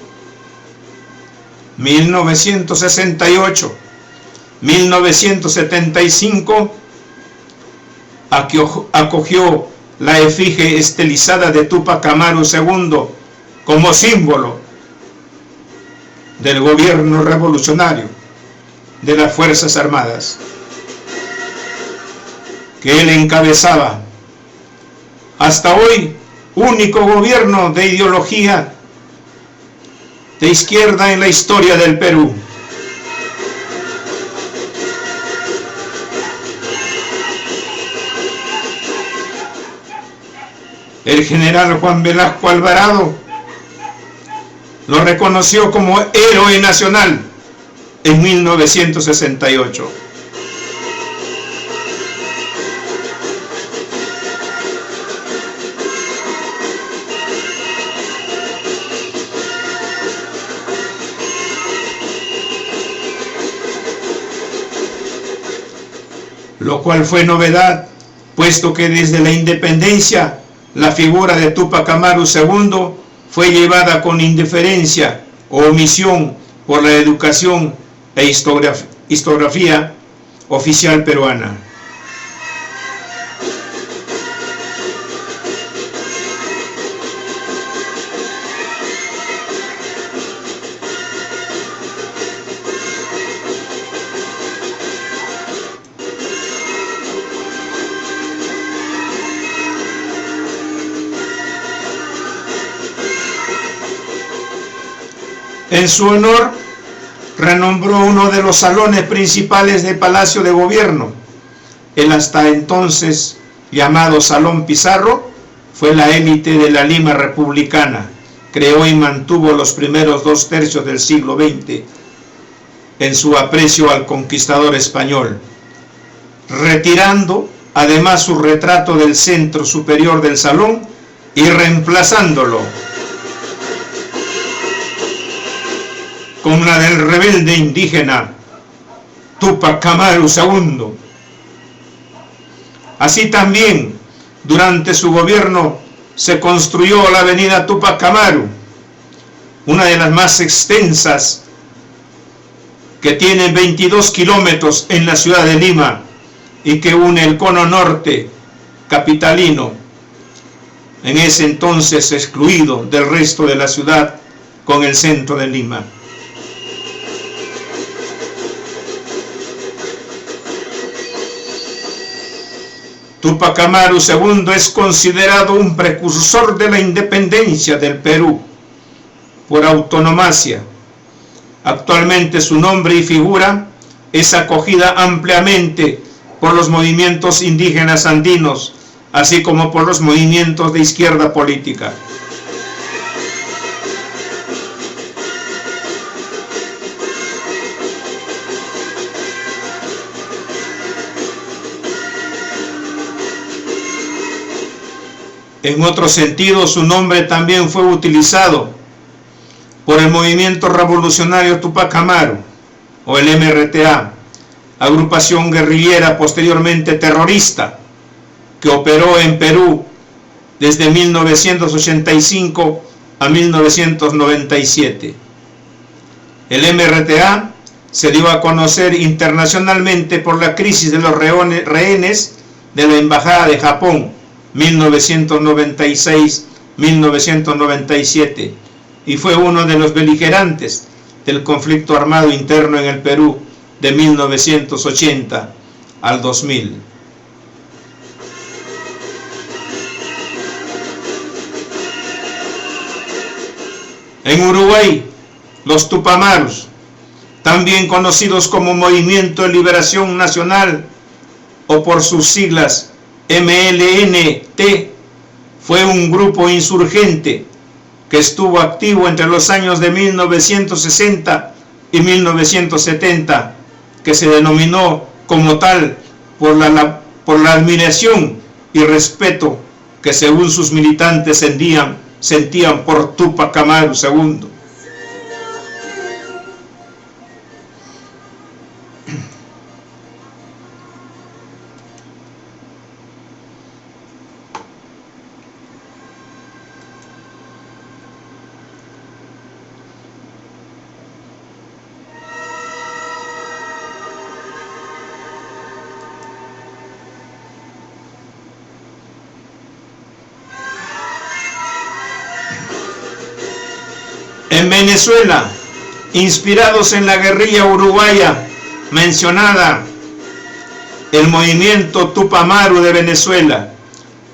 1968-1975, acogió la efigie estilizada de Túpac Amaru II como símbolo del gobierno revolucionario de las Fuerzas Armadas que él encabezaba. Hasta hoy, único gobierno de ideología de izquierda en la historia del Perú. El general Juan Velasco Alvarado lo reconoció como héroe nacional en 1968. Lo cual fue novedad, puesto que desde la independencia la figura de Túpac Amaru II fue llevada con indiferencia o omisión por la educación e historiografía oficial peruana. En su honor, renombró uno de los salones principales del Palacio de Gobierno. El hasta entonces llamado Salón Pizarro fue la élite de la Lima republicana. Creó y mantuvo los primeros 2 tercios del siglo XX en su aprecio al conquistador español, retirando además su retrato del centro superior del salón y reemplazándolo con la del rebelde indígena Túpac Amaru II. Así también, durante su gobierno, se construyó la avenida Túpac Amaru, una de las más extensas, que tiene 22 kilómetros en la ciudad de Lima y que une el cono norte capitalino, en ese entonces excluido del resto de la ciudad, con el centro de Lima. Túpac Amaru II es considerado un precursor de la independencia del Perú por autonomacia. Actualmente su nombre y figura es acogida ampliamente por los movimientos indígenas andinos, así como por los movimientos de izquierda política. En otro sentido, su nombre también fue utilizado por el movimiento revolucionario Túpac Amaru, o el MRTA, agrupación guerrillera posteriormente terrorista, que operó en Perú desde 1985 a 1997. El MRTA se dio a conocer internacionalmente por la crisis de los rehenes de la Embajada de Japón, 1996-1997, y fue uno de los beligerantes del conflicto armado interno en el Perú de 1980 al 2000. En Uruguay, los Tupamarus, también conocidos como Movimiento de Liberación Nacional o por sus siglas MLNT, fue un grupo insurgente que estuvo activo entre los años de 1960 y 1970, que se denominó como tal por la admiración y respeto que según sus militantes sentían por Túpac Amaru II. En Venezuela, inspirados en la guerrilla uruguaya mencionada, el movimiento Tupamaru de Venezuela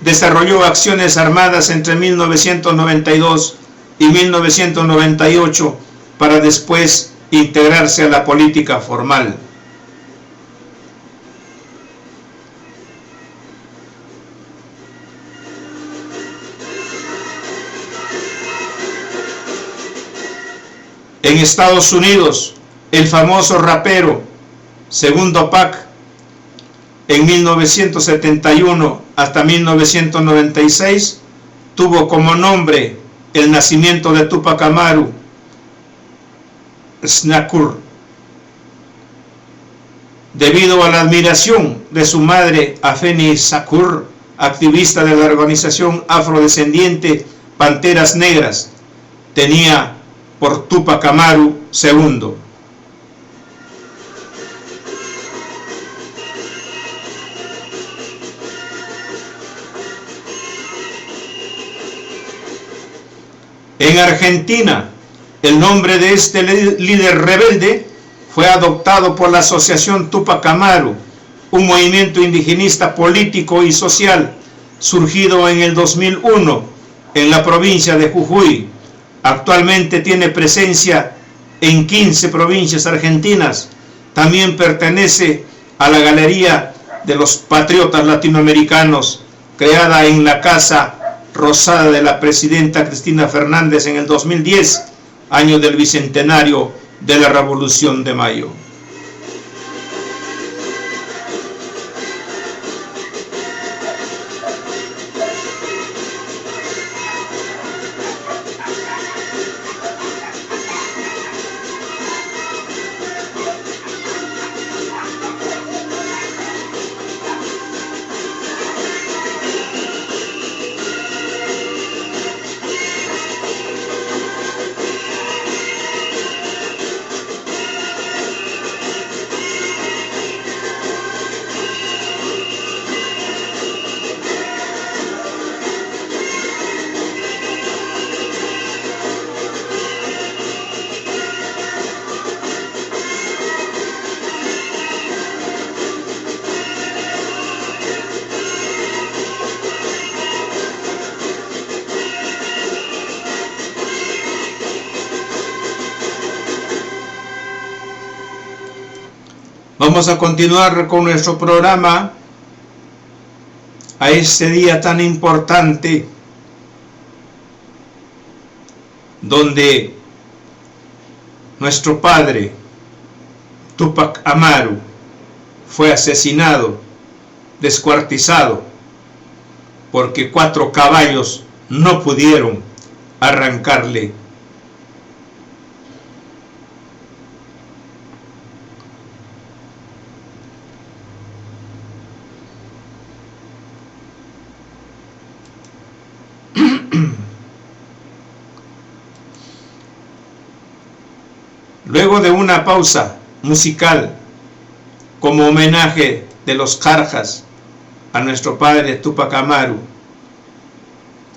desarrolló acciones armadas entre 1992 y 1998 para después integrarse a la política formal. En Estados Unidos, el famoso rapero Segundo Pac, en 1971 hasta 1996, tuvo como nombre el nacimiento de Túpac Amaru Shakur, debido a la admiración de su madre Afeni Shakur, activista de la organización afrodescendiente Panteras Negras. Tenía por Túpac Amaru II. En Argentina, el nombre de este líder rebelde fue adoptado por la Asociación Túpac Amaru, un movimiento indigenista político y social surgido en el 2001 en la provincia de Jujuy. Actualmente tiene presencia en 15 provincias argentinas. También pertenece a la Galería de los Patriotas Latinoamericanos, creada en la Casa Rosada de la presidenta Cristina Fernández en el 2010, año del bicentenario de la Revolución de Mayo. Vamos a continuar con nuestro programa a este día tan importante, donde nuestro padre Túpac Amaru fue asesinado, descuartizado, porque 4 caballos no pudieron arrancarle . Luego de una pausa musical como homenaje de los Carjas a nuestro padre Túpac Amaru,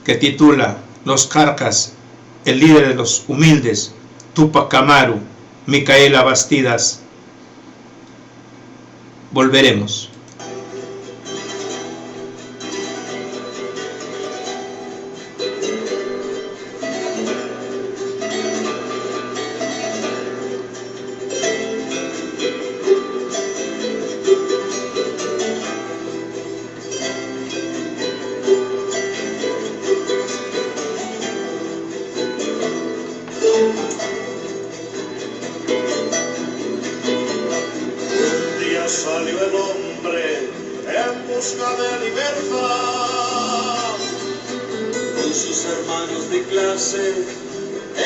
que titula Los Carjas, el líder de los humildes, Túpac Amaru, Micaela Bastidas, volveremos. con sus hermanos de clase,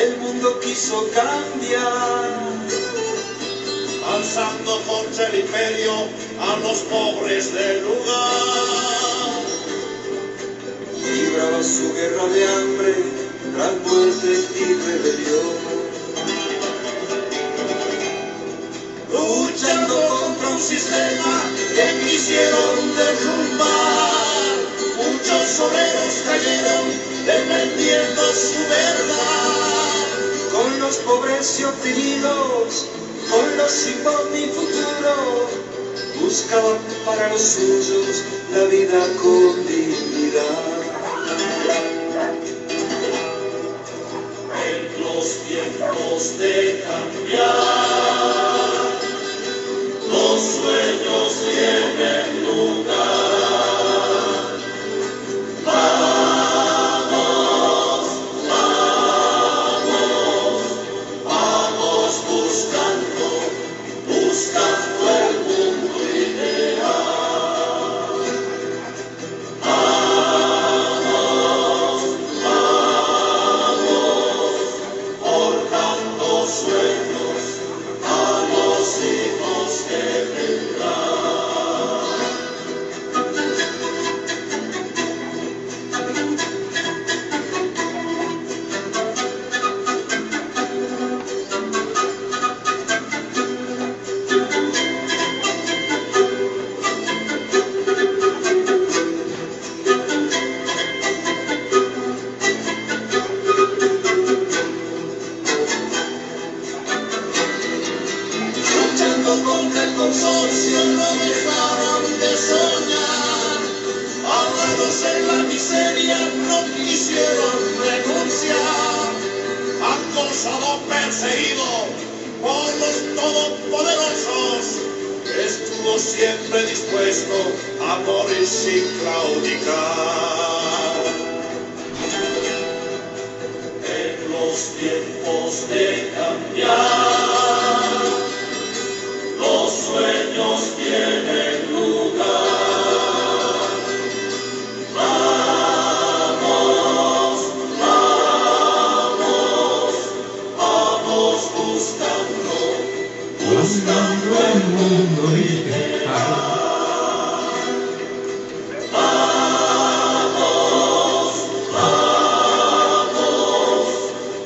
el mundo quiso cambiar, alzando contra el imperio a los pobres del lugar. Libraba su guerra de hambre, tras muerte y rebelión. Luchando contra un sistema que quisieron derrumbar, muchos obreros cayeron defendiendo su verdad. Con los pobres y oprimidos, con los sin voz ni futuro, buscaban para los suyos la vida con dignidad. En los tiempos de cambiar, los sueños tienen lugar. Vamos buscando el mundo ideal. Forjando sueños a los hijos que vendrán. Luchando contra el consorcio no dejaron de soñar, ahogados en la miseria no quisieron renunciar, acosado, perseguido por los todopoderosos, estuvo siempre dispuesto a morir sin claudicar. En los tiempos de cambiar, los sueños tienen lugar. Vamos buscando el mundo ideal.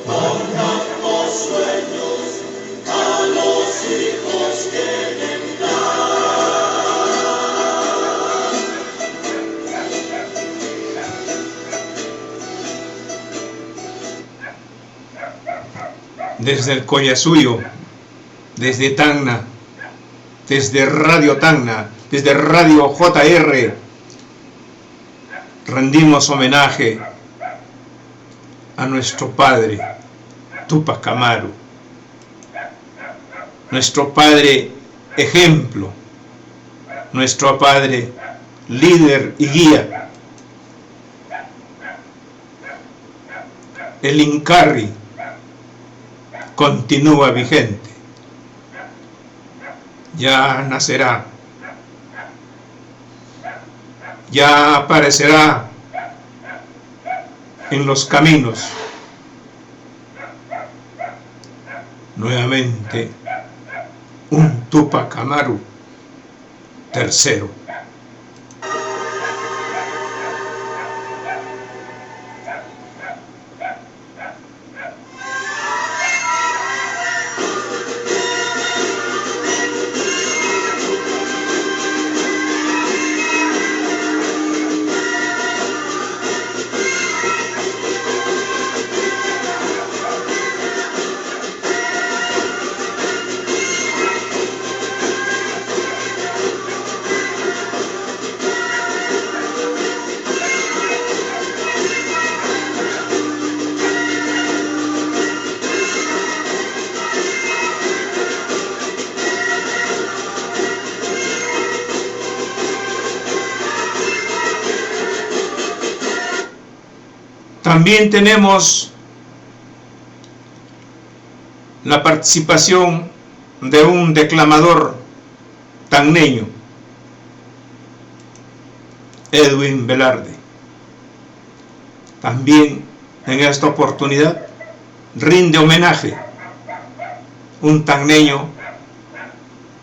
Forjando sueños a los hijos que vendrán. Desde el Collasuyo, desde Tacna, desde Radio Tacna, desde Radio JR, rendimos homenaje a nuestro padre Túpac Amaru, nuestro padre ejemplo, nuestro padre líder y guía. El Incarri continúa vigente. Ya nacerá, ya aparecerá en los caminos nuevamente un Túpac Amaru tercero. También tenemos la participación de un declamador tacneño, Edwin Velarde, también en esta oportunidad rinde homenaje un tacneño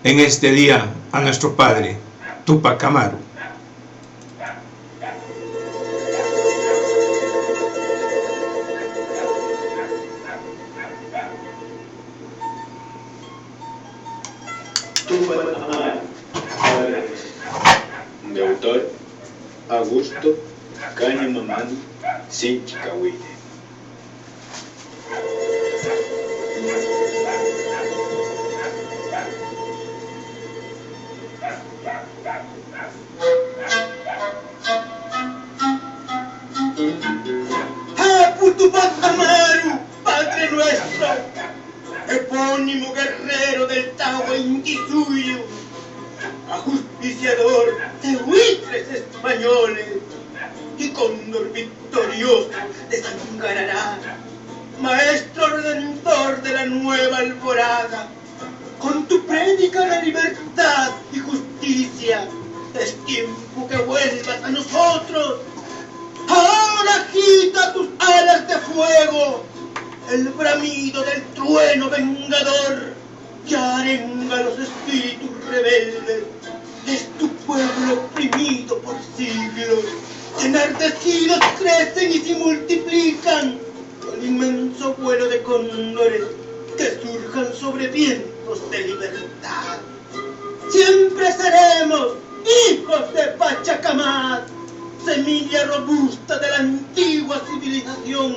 en este día a nuestro padre Túpac Amaru. Túpac Amaru, de autor Augusto Caña Mamani Sinchicahuite. Túpac Amaru, Padre nuestro, epónimo guerrero del Tahuantinsuyo, ajusticiador de buitres españoles y cóndor victorioso de Sangarará, maestro redentor de la nueva alborada, con tu prédica de libertad y justicia, es tiempo que vuelvas a nosotros. Ahora agita tus alas de fuego, el bramido del trueno vengador que arenga los espíritus rebeldes. Es tu pueblo oprimido por siglos, enardecidos crecen y se multiplican con inmenso vuelo de cóndores que surjan sobre vientos de libertad. Siempre seremos hijos de Pachacamac, semilla robusta de la antigua civilización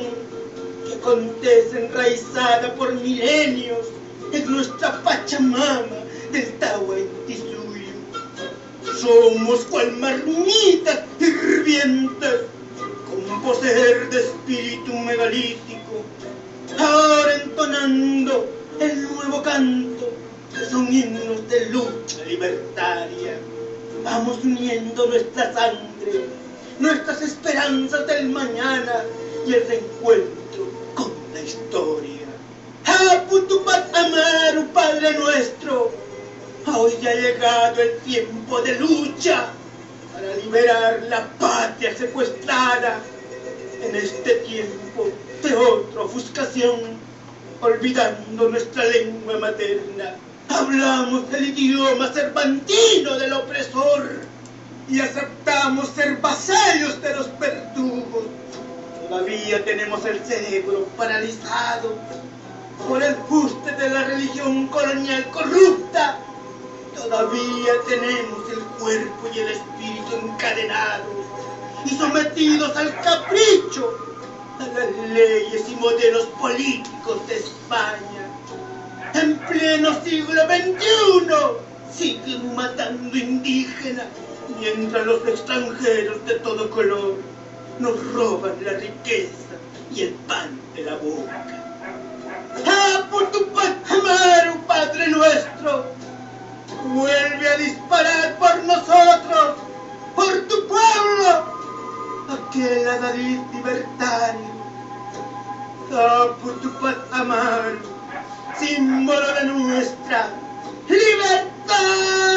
que acontece enraizada por milenios en nuestra Pachamama del Tahuantinsuyo. Somos cual marmitas hirvientes con poseer de espíritu megalítico, ahora entonando el nuevo canto que son himnos de lucha libertaria. Vamos uniendo nuestra sangre, nuestras esperanzas del mañana y el reencuentro con la historia. Túpac Amaru, Padre nuestro, hoy ya ha llegado el tiempo de lucha para liberar la patria secuestrada. En este tiempo de otra ofuscación, olvidando nuestra lengua materna, hablamos el idioma cervantino del opresor y aceptamos ser vasallos de los verdugos. Todavía tenemos el cerebro paralizado por el fuste de la religión colonial corrupta. Todavía tenemos el cuerpo y el espíritu encadenados y sometidos al capricho de las leyes y modelos políticos de España. En pleno siglo XXI siguen matando indígenas, mientras los extranjeros de todo color nos roban la riqueza y el pan de la boca. Por Túpac Amaru, Padre nuestro, vuelve a disparar por nosotros, por tu pueblo, aquel adalid libertario. Por Túpac Amaru, símbolo de nuestra libertad.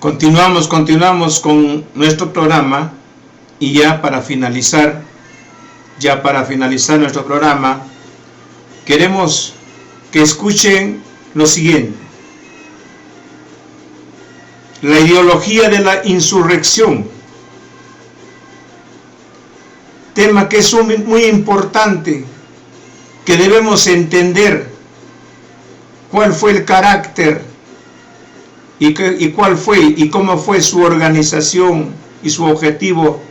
Continuamos con nuestro programa, y ya para finalizar nuestro programa, queremos que escuchen lo siguiente. La ideología de la insurrección, tema que es muy importante, que debemos entender cuál fue el carácter y cuál fue y cómo fue su organización y su objetivo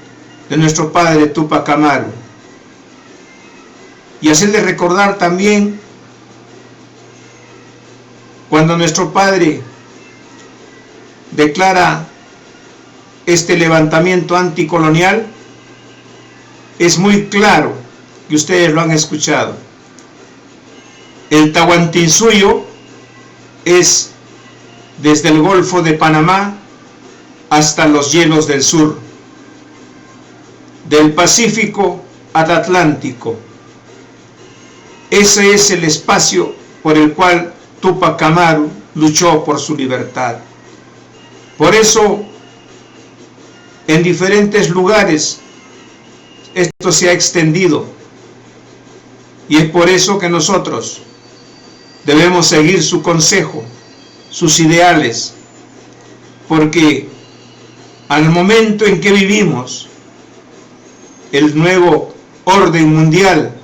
de nuestro padre Túpac Amaru. Y hacerle recordar también cuando nuestro padre declara este levantamiento anticolonial, es muy claro, y ustedes lo han escuchado. El Tahuantinsuyo es desde el Golfo de Panamá hasta los hielos del sur, del Pacífico al Atlántico. Ese es el espacio por el cual Túpac Amaru luchó por su libertad. Por eso, en diferentes lugares, esto se ha extendido. Y es por eso que nosotros debemos seguir su consejo, sus ideales, porque al momento en que vivimos el nuevo orden mundial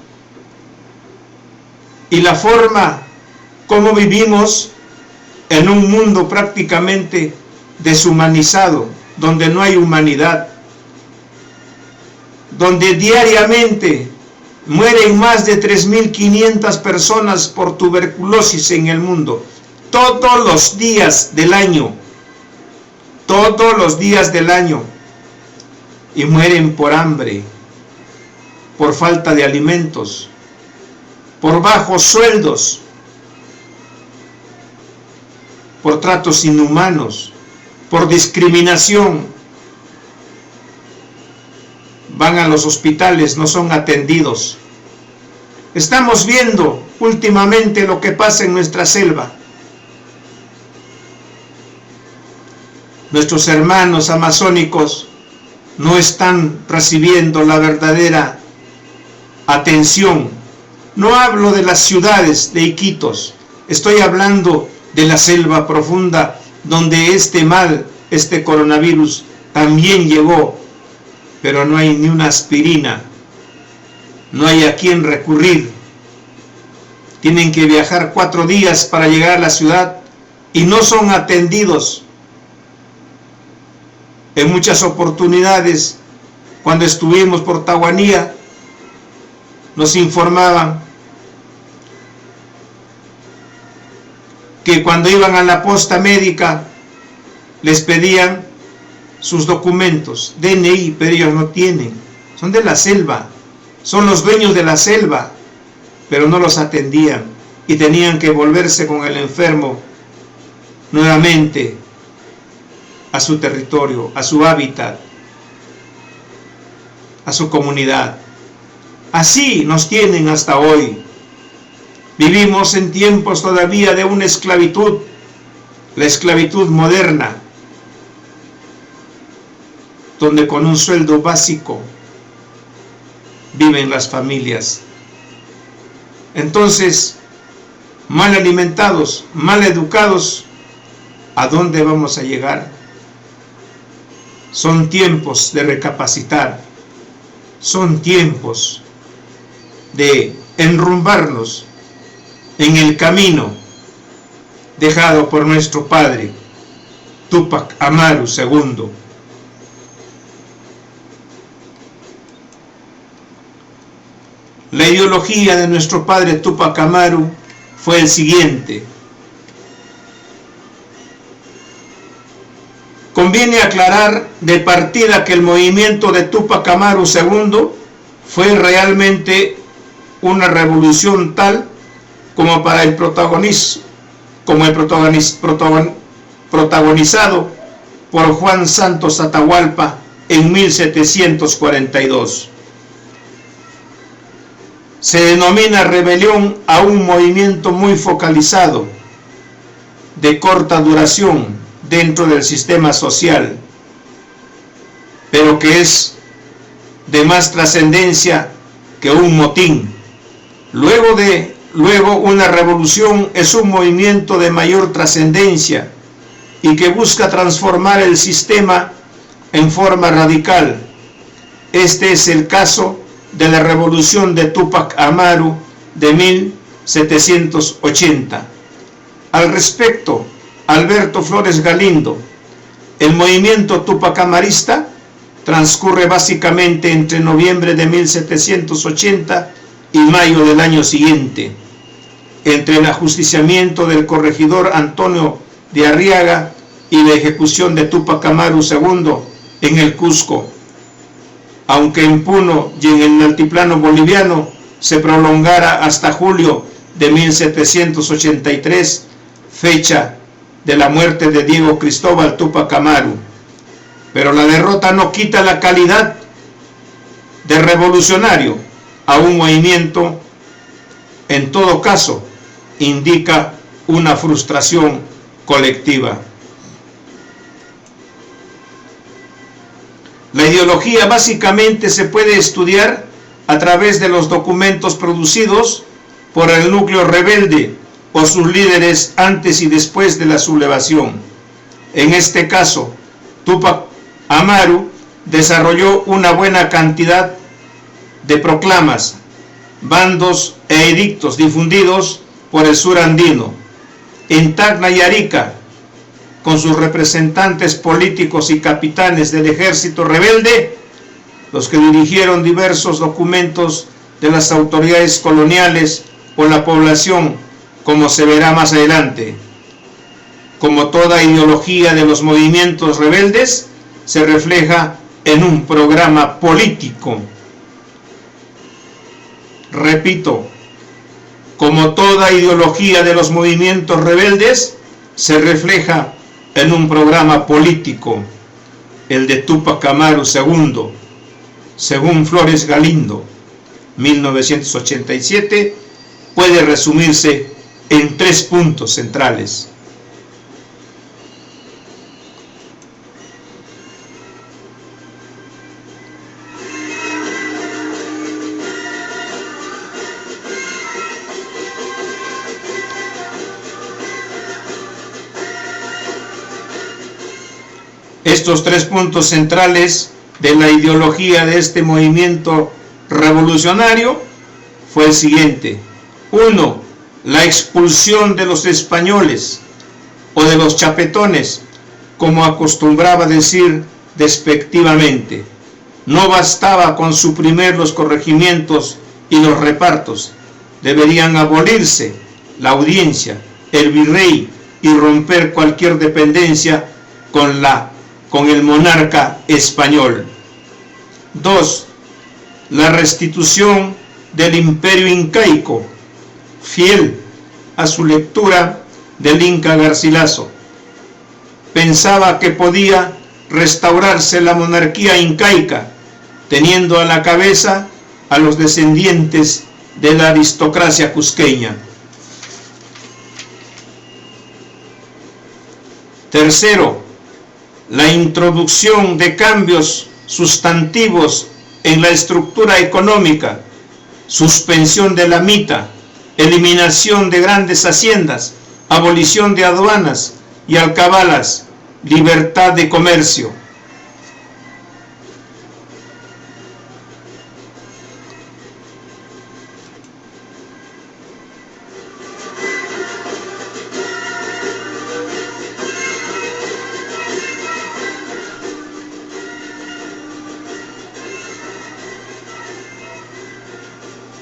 y la forma como vivimos en un mundo prácticamente deshumanizado, donde no hay humanidad, donde diariamente mueren más de 3.500 personas por tuberculosis en el mundo, todos los días del año, y mueren por hambre, por falta de alimentos, por bajos sueldos, por tratos inhumanos, por discriminación. Van a los hospitales, no son atendidos. Estamos viendo últimamente lo que pasa en nuestra selva. Nuestros hermanos amazónicos no están recibiendo la verdadera atención. No hablo de las ciudades de Iquitos, estoy hablando de la selva profunda, donde este mal, este coronavirus, también llegó, pero no hay ni una aspirina, no hay a quién recurrir. Tienen que viajar 4 días para llegar a la ciudad y no son atendidos. En muchas oportunidades, cuando estuvimos por Tahuanía, nos informaban que cuando iban a la posta médica les pedían sus documentos, DNI, pero ellos no tienen, son de la selva, son los dueños de la selva, pero no los atendían y tenían que volverse con el enfermo nuevamente a su territorio, a su hábitat, a su comunidad. Así nos tienen hasta hoy. Vivimos en tiempos todavía de una esclavitud, la esclavitud moderna, donde con un sueldo básico viven las familias. Entonces, mal alimentados, mal educados, ¿a dónde vamos a llegar? Son tiempos de recapacitar, son tiempos de enrumbarnos en el camino dejado por nuestro padre Túpac Amaru II. La ideología de nuestro padre Túpac Amaru fue el siguiente. Conviene aclarar de partida que el movimiento de Túpac Amaru II fue realmente una revolución tal como para el protagonizado por Juan Santos Atahualpa en 1742. Se denomina rebelión a un movimiento muy focalizado, de corta duración, dentro del sistema social, pero que es de más trascendencia que un motín. Luego una revolución es un movimiento de mayor trascendencia y que busca transformar el sistema en forma radical. Este es el caso de la revolución de Túpac Amaru de 1780. Al respecto, Alberto Flores Galindo, el movimiento tupacamarista transcurre básicamente entre noviembre de 1780 y mayo del año siguiente, entre el ajusticiamiento del corregidor Antonio de Arriaga y la ejecución de Túpac Amaru II en el Cusco, aunque en Puno y en el altiplano boliviano se prolongara hasta julio de 1783, fecha de la muerte de Diego Cristóbal Túpac Amaru. Pero la derrota no quita la calidad de revolucionario a un movimiento. En todo caso, indica una frustración colectiva. La ideología básicamente se puede estudiar a través de los documentos producidos por el núcleo rebelde o sus líderes antes y después de la sublevación. En este caso, Túpac Amaru desarrolló una buena cantidad de proclamas, bandos e edictos difundidos por el sur andino. En Tacna y Arica, con sus representantes políticos y capitanes del ejército rebelde, los que dirigieron diversos documentos de las autoridades coloniales o la población, como se verá más adelante. Como toda ideología de los movimientos rebeldes, se refleja en un programa político. Repito, como toda ideología de los movimientos rebeldes, se refleja en un programa político. El de Túpac Amaru II, según Flores Galindo, 1987, puede resumirse en 3 puntos centrales. Estos 3 puntos centrales de la ideología de este movimiento revolucionario fue el siguiente. 1. La expulsión de los españoles o de los chapetones, como acostumbraba decir despectivamente. No bastaba con suprimir los corregimientos y los repartos. Deberían abolirse la audiencia, el virrey y romper cualquier dependencia con el monarca español. 2. La restitución del imperio incaico, fiel a su lectura del Inca Garcilaso. Pensaba que podía restaurarse la monarquía incaica, teniendo a la cabeza a los descendientes de la aristocracia cusqueña. 3. La introducción de cambios sustantivos en la estructura económica, suspensión de la mita, eliminación de grandes haciendas, abolición de aduanas y alcabalas, libertad de comercio.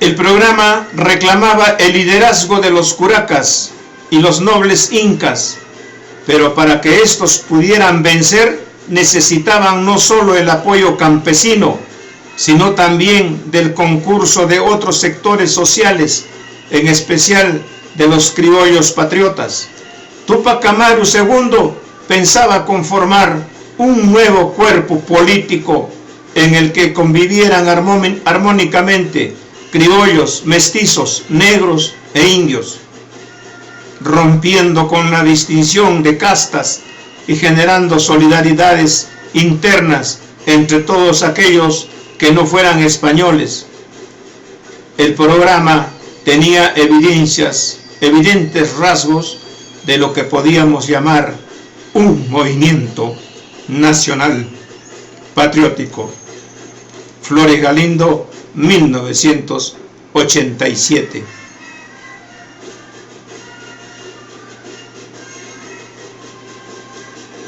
El programa reclamaba el liderazgo de los curacas y los nobles incas, pero para que estos pudieran vencer necesitaban no solo el apoyo campesino, sino también del concurso de otros sectores sociales, en especial de los criollos patriotas. Túpac Amaru II pensaba conformar un nuevo cuerpo político en el que convivieran armónicamente criollos, mestizos, negros e indios, rompiendo con la distinción de castas y generando solidaridades internas entre todos aquellos que no fueran españoles. El programa tenía evidentes rasgos de lo que podíamos llamar un movimiento nacional patriótico. Flores Galindo, 1987.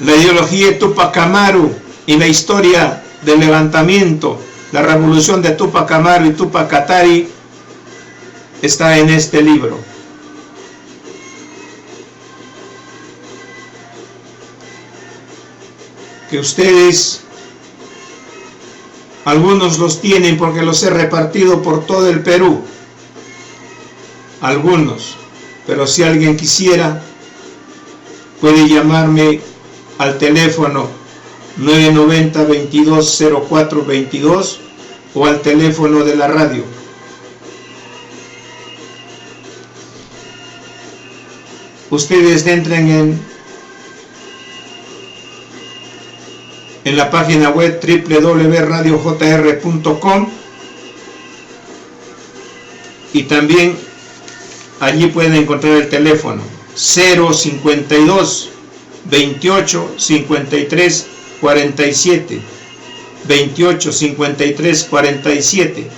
La ideología de Túpac Amaru y la historia del levantamiento, la revolución de Túpac Amaru y Túpac Katari está en este libro. Que ustedes, algunos los tienen porque los he repartido por todo el Perú, algunos, pero si alguien quisiera, puede llamarme al teléfono 990-220422 o al teléfono de la radio. Ustedes entren en la página web www.radiojr.com y también allí pueden encontrar el teléfono 052 28 53 47 28 53 47.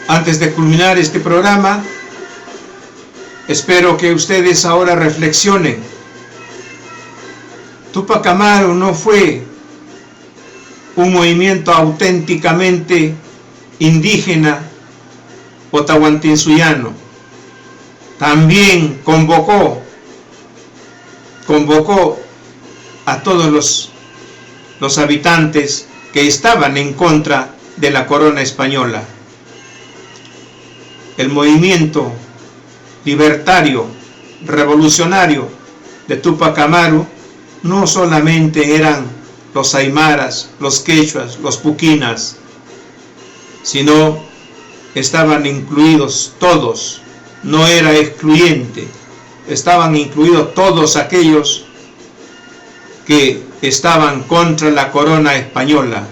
Antes de culminar este programa, espero que ustedes ahora reflexionen. Túpac Amaru no fue un movimiento auténticamente indígena o tahuantinsuyano. También convocó a todos los habitantes que estaban en contra de la corona española. El movimiento libertario, revolucionario de Túpac Amaru no solamente eran los aymaras, los quechuas, los puquinas, sino estaban incluidos todos, no era excluyente, estaban incluidos todos aquellos que estaban contra la corona española.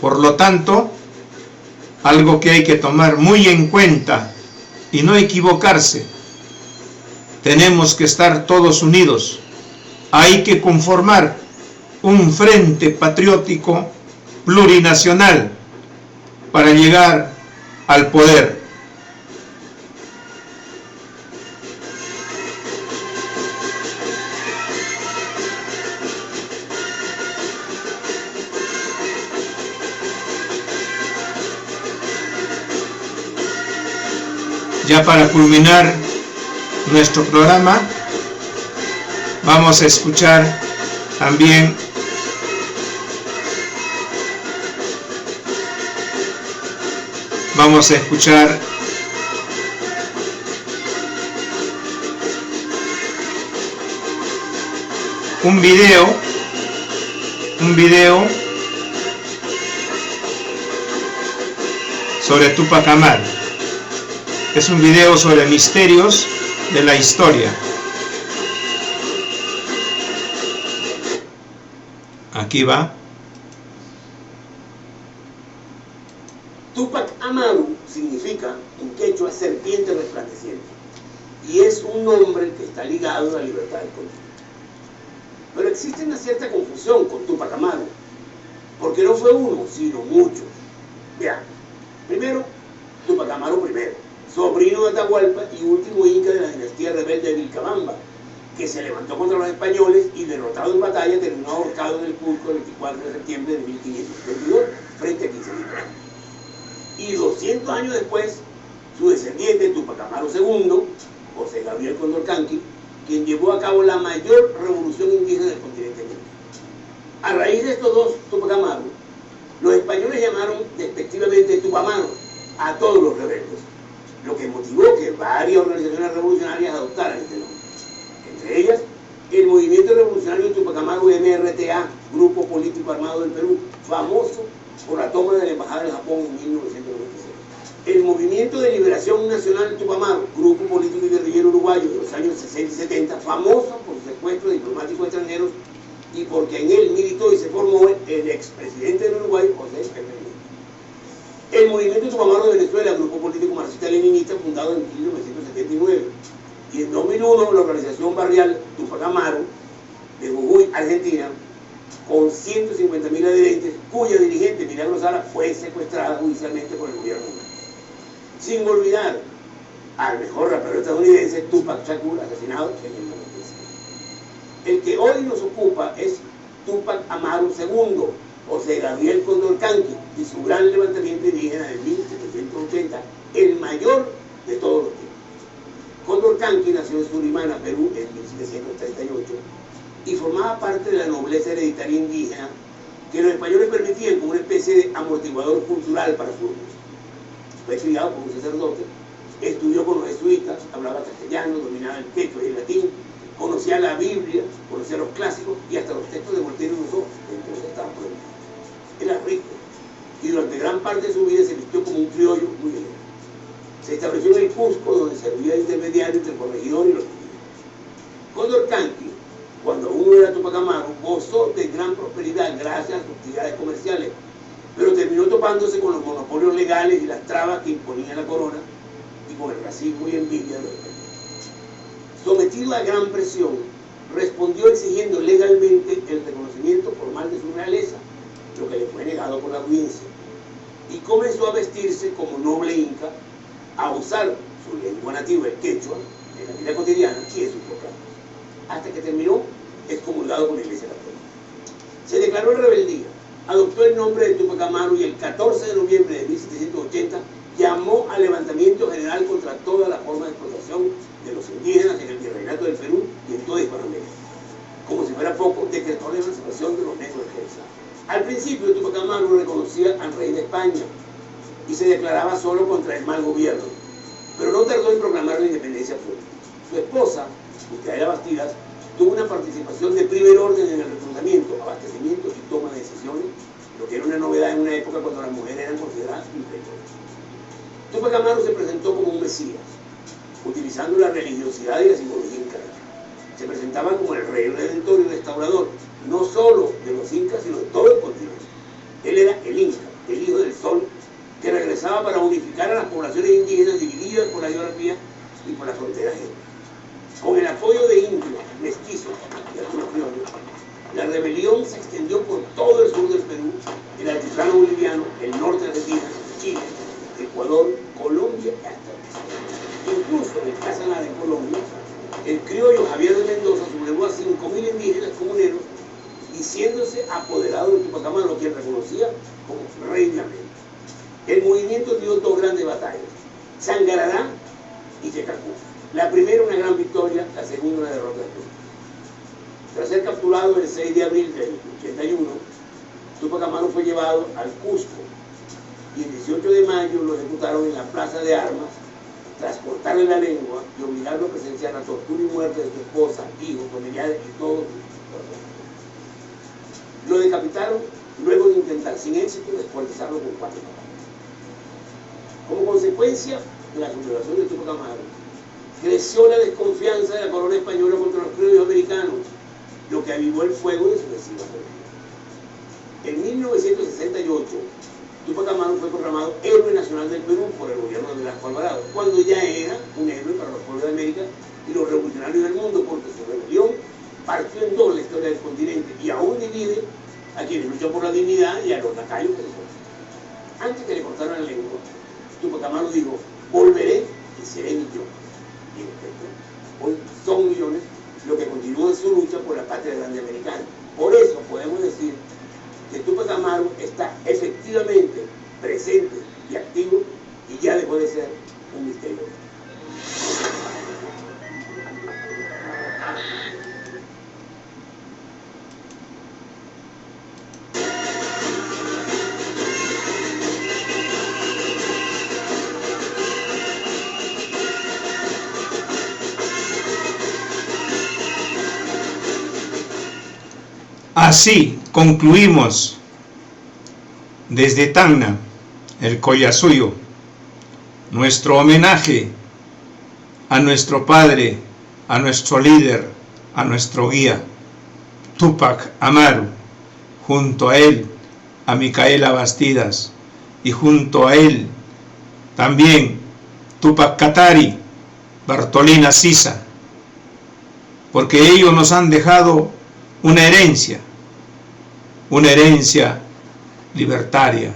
Por lo tanto, algo que hay que tomar muy en cuenta y no equivocarse. Tenemos que estar todos unidos. Hay que conformar un frente patriótico plurinacional para llegar al poder. Ya para culminar nuestro programa, vamos a escuchar también un video sobre Túpac Amaru. Es un video sobre misterios de la historia. Aquí va. Túpac Amaru significa en quechua serpiente resplandeciente y es un nombre que está ligado a la libertad del continente. Pero existe una cierta confusión con Túpac Amaru, porque no fue uno, sino muchos. Vean, primero, Túpac Amaru primero, sobrino de Atahualpa y último inca de la dinastía rebelde de Vilcabamba, que se levantó contra los españoles y derrotado en batalla terminó ahorcado en el Cusco el 24 de septiembre de 1522 frente a 15.000 personas. Y 200 años después, su descendiente Túpac Amaru II, José Gabriel Condorcanqui, quien llevó a cabo la mayor revolución indígena del continente americano. A raíz de estos dos Túpac Amaru, los españoles llamaron despectivamente Tupamaros a todos los rebeldes, lo que motivó que varias organizaciones revolucionarias adoptaran este nombre. Entre ellas, el Movimiento Revolucionario Tupac Amaru MRTA, Grupo Político Armado del Perú, famoso por la toma de la Embajada del Japón en 1996. El Movimiento de Liberación Nacional Tupac Amaru, Grupo Político y Guerrillero Uruguayo de los años 60 y 70, famoso por su secuestro de diplomáticos extranjeros y porque en él militó y se formó el expresidente del Uruguay, José Pepe Mujica. El Movimiento Tupac Amaru de Venezuela, Grupo Político Marxista-Leninista, fundado en 1979. Y en 2001, la organización barrial Tupac Amaru de Jujuy, Argentina, con 150.000 adherentes, cuya dirigente, Milagro Sala, fue secuestrada judicialmente por el gobierno. Sin olvidar al mejor rapero estadounidense, Tupac Shakur, asesinado en el 96. El que hoy nos ocupa es Tupac Amaru II, José Gabriel Condorcanqui, y su gran levantamiento indígena de 1780, el mayor de todos los tiempos. Condorcanqui nació en Surimana, Perú, en 1738, y formaba parte de la nobleza hereditaria indígena que los españoles permitían como una especie de amortiguador cultural para su pueblo. Fue criado por un sacerdote, estudió con los jesuitas, hablaba castellano, dominaba el quechua y el latín, conocía la Biblia, conocía los clásicos y hasta los textos de Voltaire y Rousseau, que entonces estaban prohibidos. Era rico y durante gran parte de su vida se vistió como un criollo muy elegante. Se estableció en el Cusco, donde servía de intermediario entre el corregidor y los indígenas. Condorcanqui, cuando aún no era Tupac Amaru, gozó de gran prosperidad gracias a sus actividades comerciales, pero terminó topándose con los monopolios legales y las trabas que imponía la corona y con el racismo y envidia de los españoles. Sometido a gran presión, respondió exigiendo legalmente el reconocimiento formal de su realeza, lo que le fue negado por la audiencia, y comenzó a vestirse como noble inca, a usar su lengua nativa, el quechua, en la vida cotidiana y en sus proclamas, hasta que terminó excomulgado por la Iglesia Católica. Se declaró en rebeldía, adoptó el nombre de Tupac Amaru y el 14 de noviembre de 1780 llamó al levantamiento general contra toda la forma de explotación de los indígenas en el virreinato del Perú y en toda Hispanoamérica. Como si fuera poco, decretó la emancipación de los negros esclavizados. Al principio, Tupac Amaru reconocía al rey de España y se declaraba solo contra el mal gobierno, pero no tardó en proclamar la independencia absoluta. Su esposa, Micaela Bastidas, tuvo una participación de primer orden en el reclutamiento, abastecimiento y toma de decisiones, lo que era una novedad en una época cuando las mujeres eran consideradas inferiores. Tupac Amaru se presentó como un mesías, utilizando la religiosidad y la simbología incaica. Se presentaba como el rey redentor y restaurador, no solo de los incas, sino de todo el continente. Él era el Inca, el hijo del sol, que regresaba para unificar a las poblaciones indígenas divididas por la geografía y por las fronteras étnicas. Con el apoyo de indios, mestizos y algunos criollos, la rebelión se extendió por todo el sur del Perú, el altiplano boliviano, el norte de Argentina, Chile, Ecuador, Colombia y hasta Brasil. Incluso en el Casanare, en Colombia, el criollo Javier de Mendoza sublevó a 5.000 indígenas comuneros, diciéndose apoderado de Tupac Amaru, quien reconocía como rey de América. El movimiento dio dos grandes batallas, Sangarará y Yecacú. La primera una gran victoria, la segunda una derrota de Perú. Tras ser capturado el 6 de abril del 81, Tupac Amaru fue llevado al Cusco y el 18 de mayo lo ejecutaron en la Plaza de Armas, tras cortarle la lengua y obligarlo a presenciar la tortura y muerte de su esposa, hijos, familiares y todos. Lo decapitaron luego de intentar sin éxito descuartizarlo con 4 caballos. Como consecuencia de la sublevación de Tupac Amaru, creció la desconfianza de la corona española contra los criollos americanos, lo que avivó el fuego de sucesivas rebeliones. En 1968, Tupac Amaru fue proclamado héroe nacional del Perú por el gobierno de Velasco Alvarado, cuando ya era un héroe para los pueblos de América y los revolucionarios del mundo, porque su rebelión partió en dos la historia del continente y aún divide a quienes luchan por la dignidad y a los lacayos que les son. Antes que le cortaran la lengua, Tupac Amaru dijo: volveré y seré millón. Y en efecto, hoy son millones los que continúan su lucha por la patria grande americana. Por eso podemos decir que Tupac Amaru está efectivamente presente y activo y ya dejó de ser un misterio. Así concluimos desde Tacna, el Collasuyo, nuestro homenaje a nuestro padre, a nuestro líder, a nuestro guía, Túpac Amaru, junto a él a Micaela Bastidas y junto a él también Túpac Katari, Bartolina Sisa, porque ellos nos han dejado una herencia libertaria,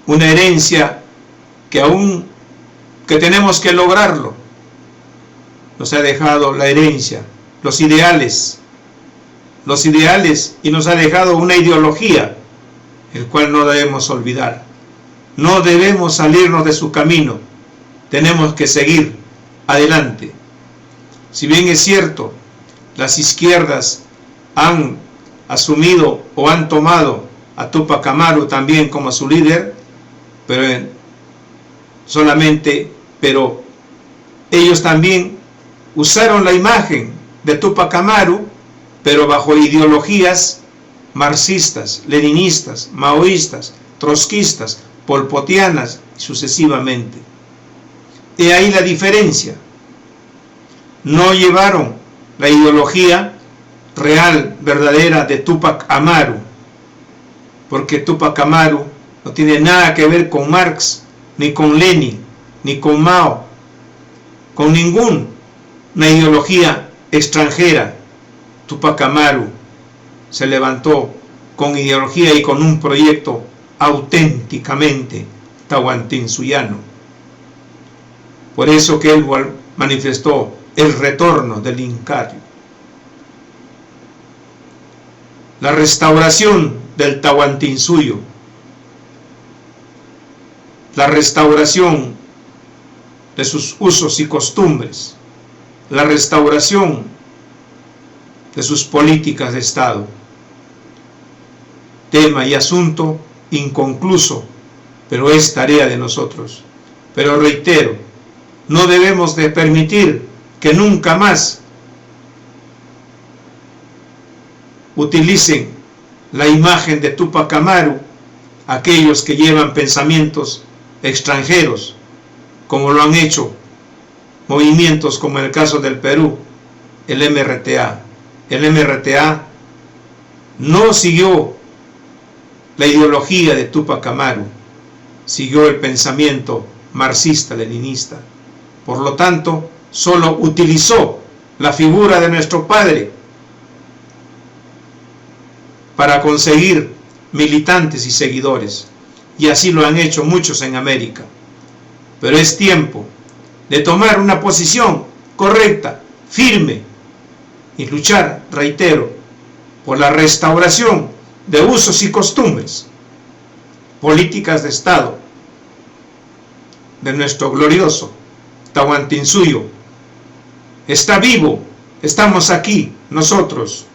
una herencia que tenemos que lograrlo. Nos ha dejado la herencia, los ideales, y nos ha dejado una ideología, el cual no debemos olvidar. No debemos salirnos de su camino, tenemos que seguir adelante. Si bien es cierto, las izquierdas han asumido o han tomado a Túpac Amaru también como su líder, pero ellos también usaron la imagen de Túpac Amaru, pero bajo ideologías marxistas, leninistas, maoístas, trotskistas, polpotianas, sucesivamente. He ahí la diferencia. No llevaron la ideología real, verdadera de Túpac Amaru, porque Túpac Amaru no tiene nada que ver con Marx, ni con Lenin, ni con Mao, con ninguna ideología extranjera. Túpac Amaru se levantó con ideología y con un proyecto auténticamente tahuantinsuyano. Por eso que él manifestó el retorno del Incario, la restauración del Tahuantinsuyo, la restauración de sus usos y costumbres, la restauración de sus políticas de Estado. Tema y asunto inconcluso, pero es tarea de nosotros. Pero reitero, no debemos de permitir que nunca más utilicen la imagen de Túpac Amaru aquellos que llevan pensamientos extranjeros, como lo han hecho movimientos como en el caso del Perú, el MRTA. El MRTA no siguió la ideología de Túpac Amaru, siguió el pensamiento marxista-leninista. Por lo tanto, solo utilizó la figura de nuestro padre para conseguir militantes y seguidores, y así lo han hecho muchos en América. Pero es tiempo de tomar una posición correcta, firme, y luchar, reitero, por la restauración de usos y costumbres, políticas de Estado, de nuestro glorioso Tahuantinsuyo. Está vivo, estamos aquí, nosotros.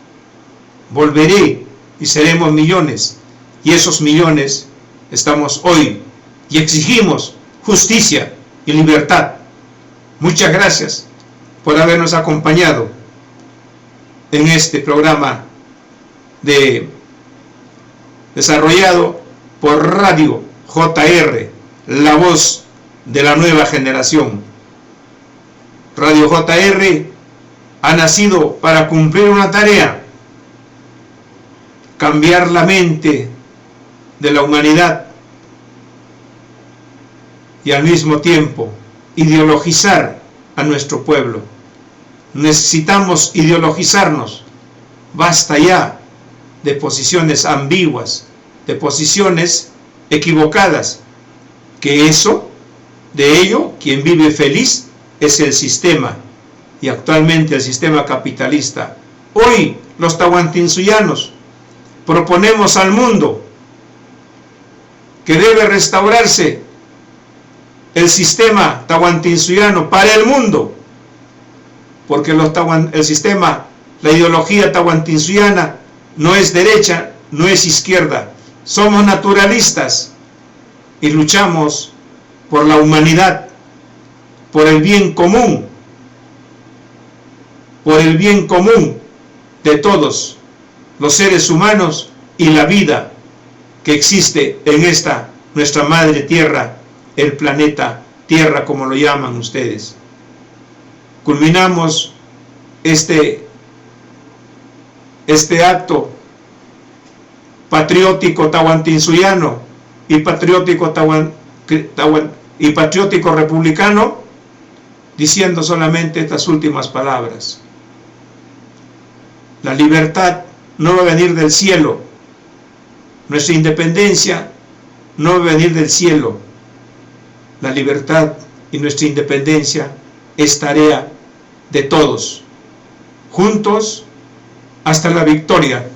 Volveré y seremos millones, y esos millones estamos hoy, y exigimos justicia y libertad. Muchas gracias por habernos acompañado en este programa desarrollado por Radio JR, la voz de la nueva generación. Radio JR ha nacido para cumplir una tarea: cambiar la mente de la humanidad y al mismo tiempo ideologizar a nuestro pueblo. Necesitamos ideologizarnos. Basta ya de posiciones ambiguas, de posiciones equivocadas, que de ello quien vive feliz es el sistema, y actualmente el sistema capitalista. Hoy los tahuantinsuyanos proponemos al mundo que debe restaurarse el sistema tahuantinsuyano para el mundo, porque el sistema, la ideología tahuantinsuyana no es derecha, no es izquierda. Somos naturalistas y luchamos por la humanidad, por el bien común de todos, los seres humanos y la vida que existe en esta nuestra madre tierra, el planeta Tierra, como lo llaman ustedes. Culminamos este acto patriótico tahuantinsuyano y patriótico republicano diciendo solamente estas últimas palabras: la libertad no va a venir del cielo, nuestra independencia no va a venir del cielo, la libertad y nuestra independencia es tarea de todos, juntos hasta la victoria.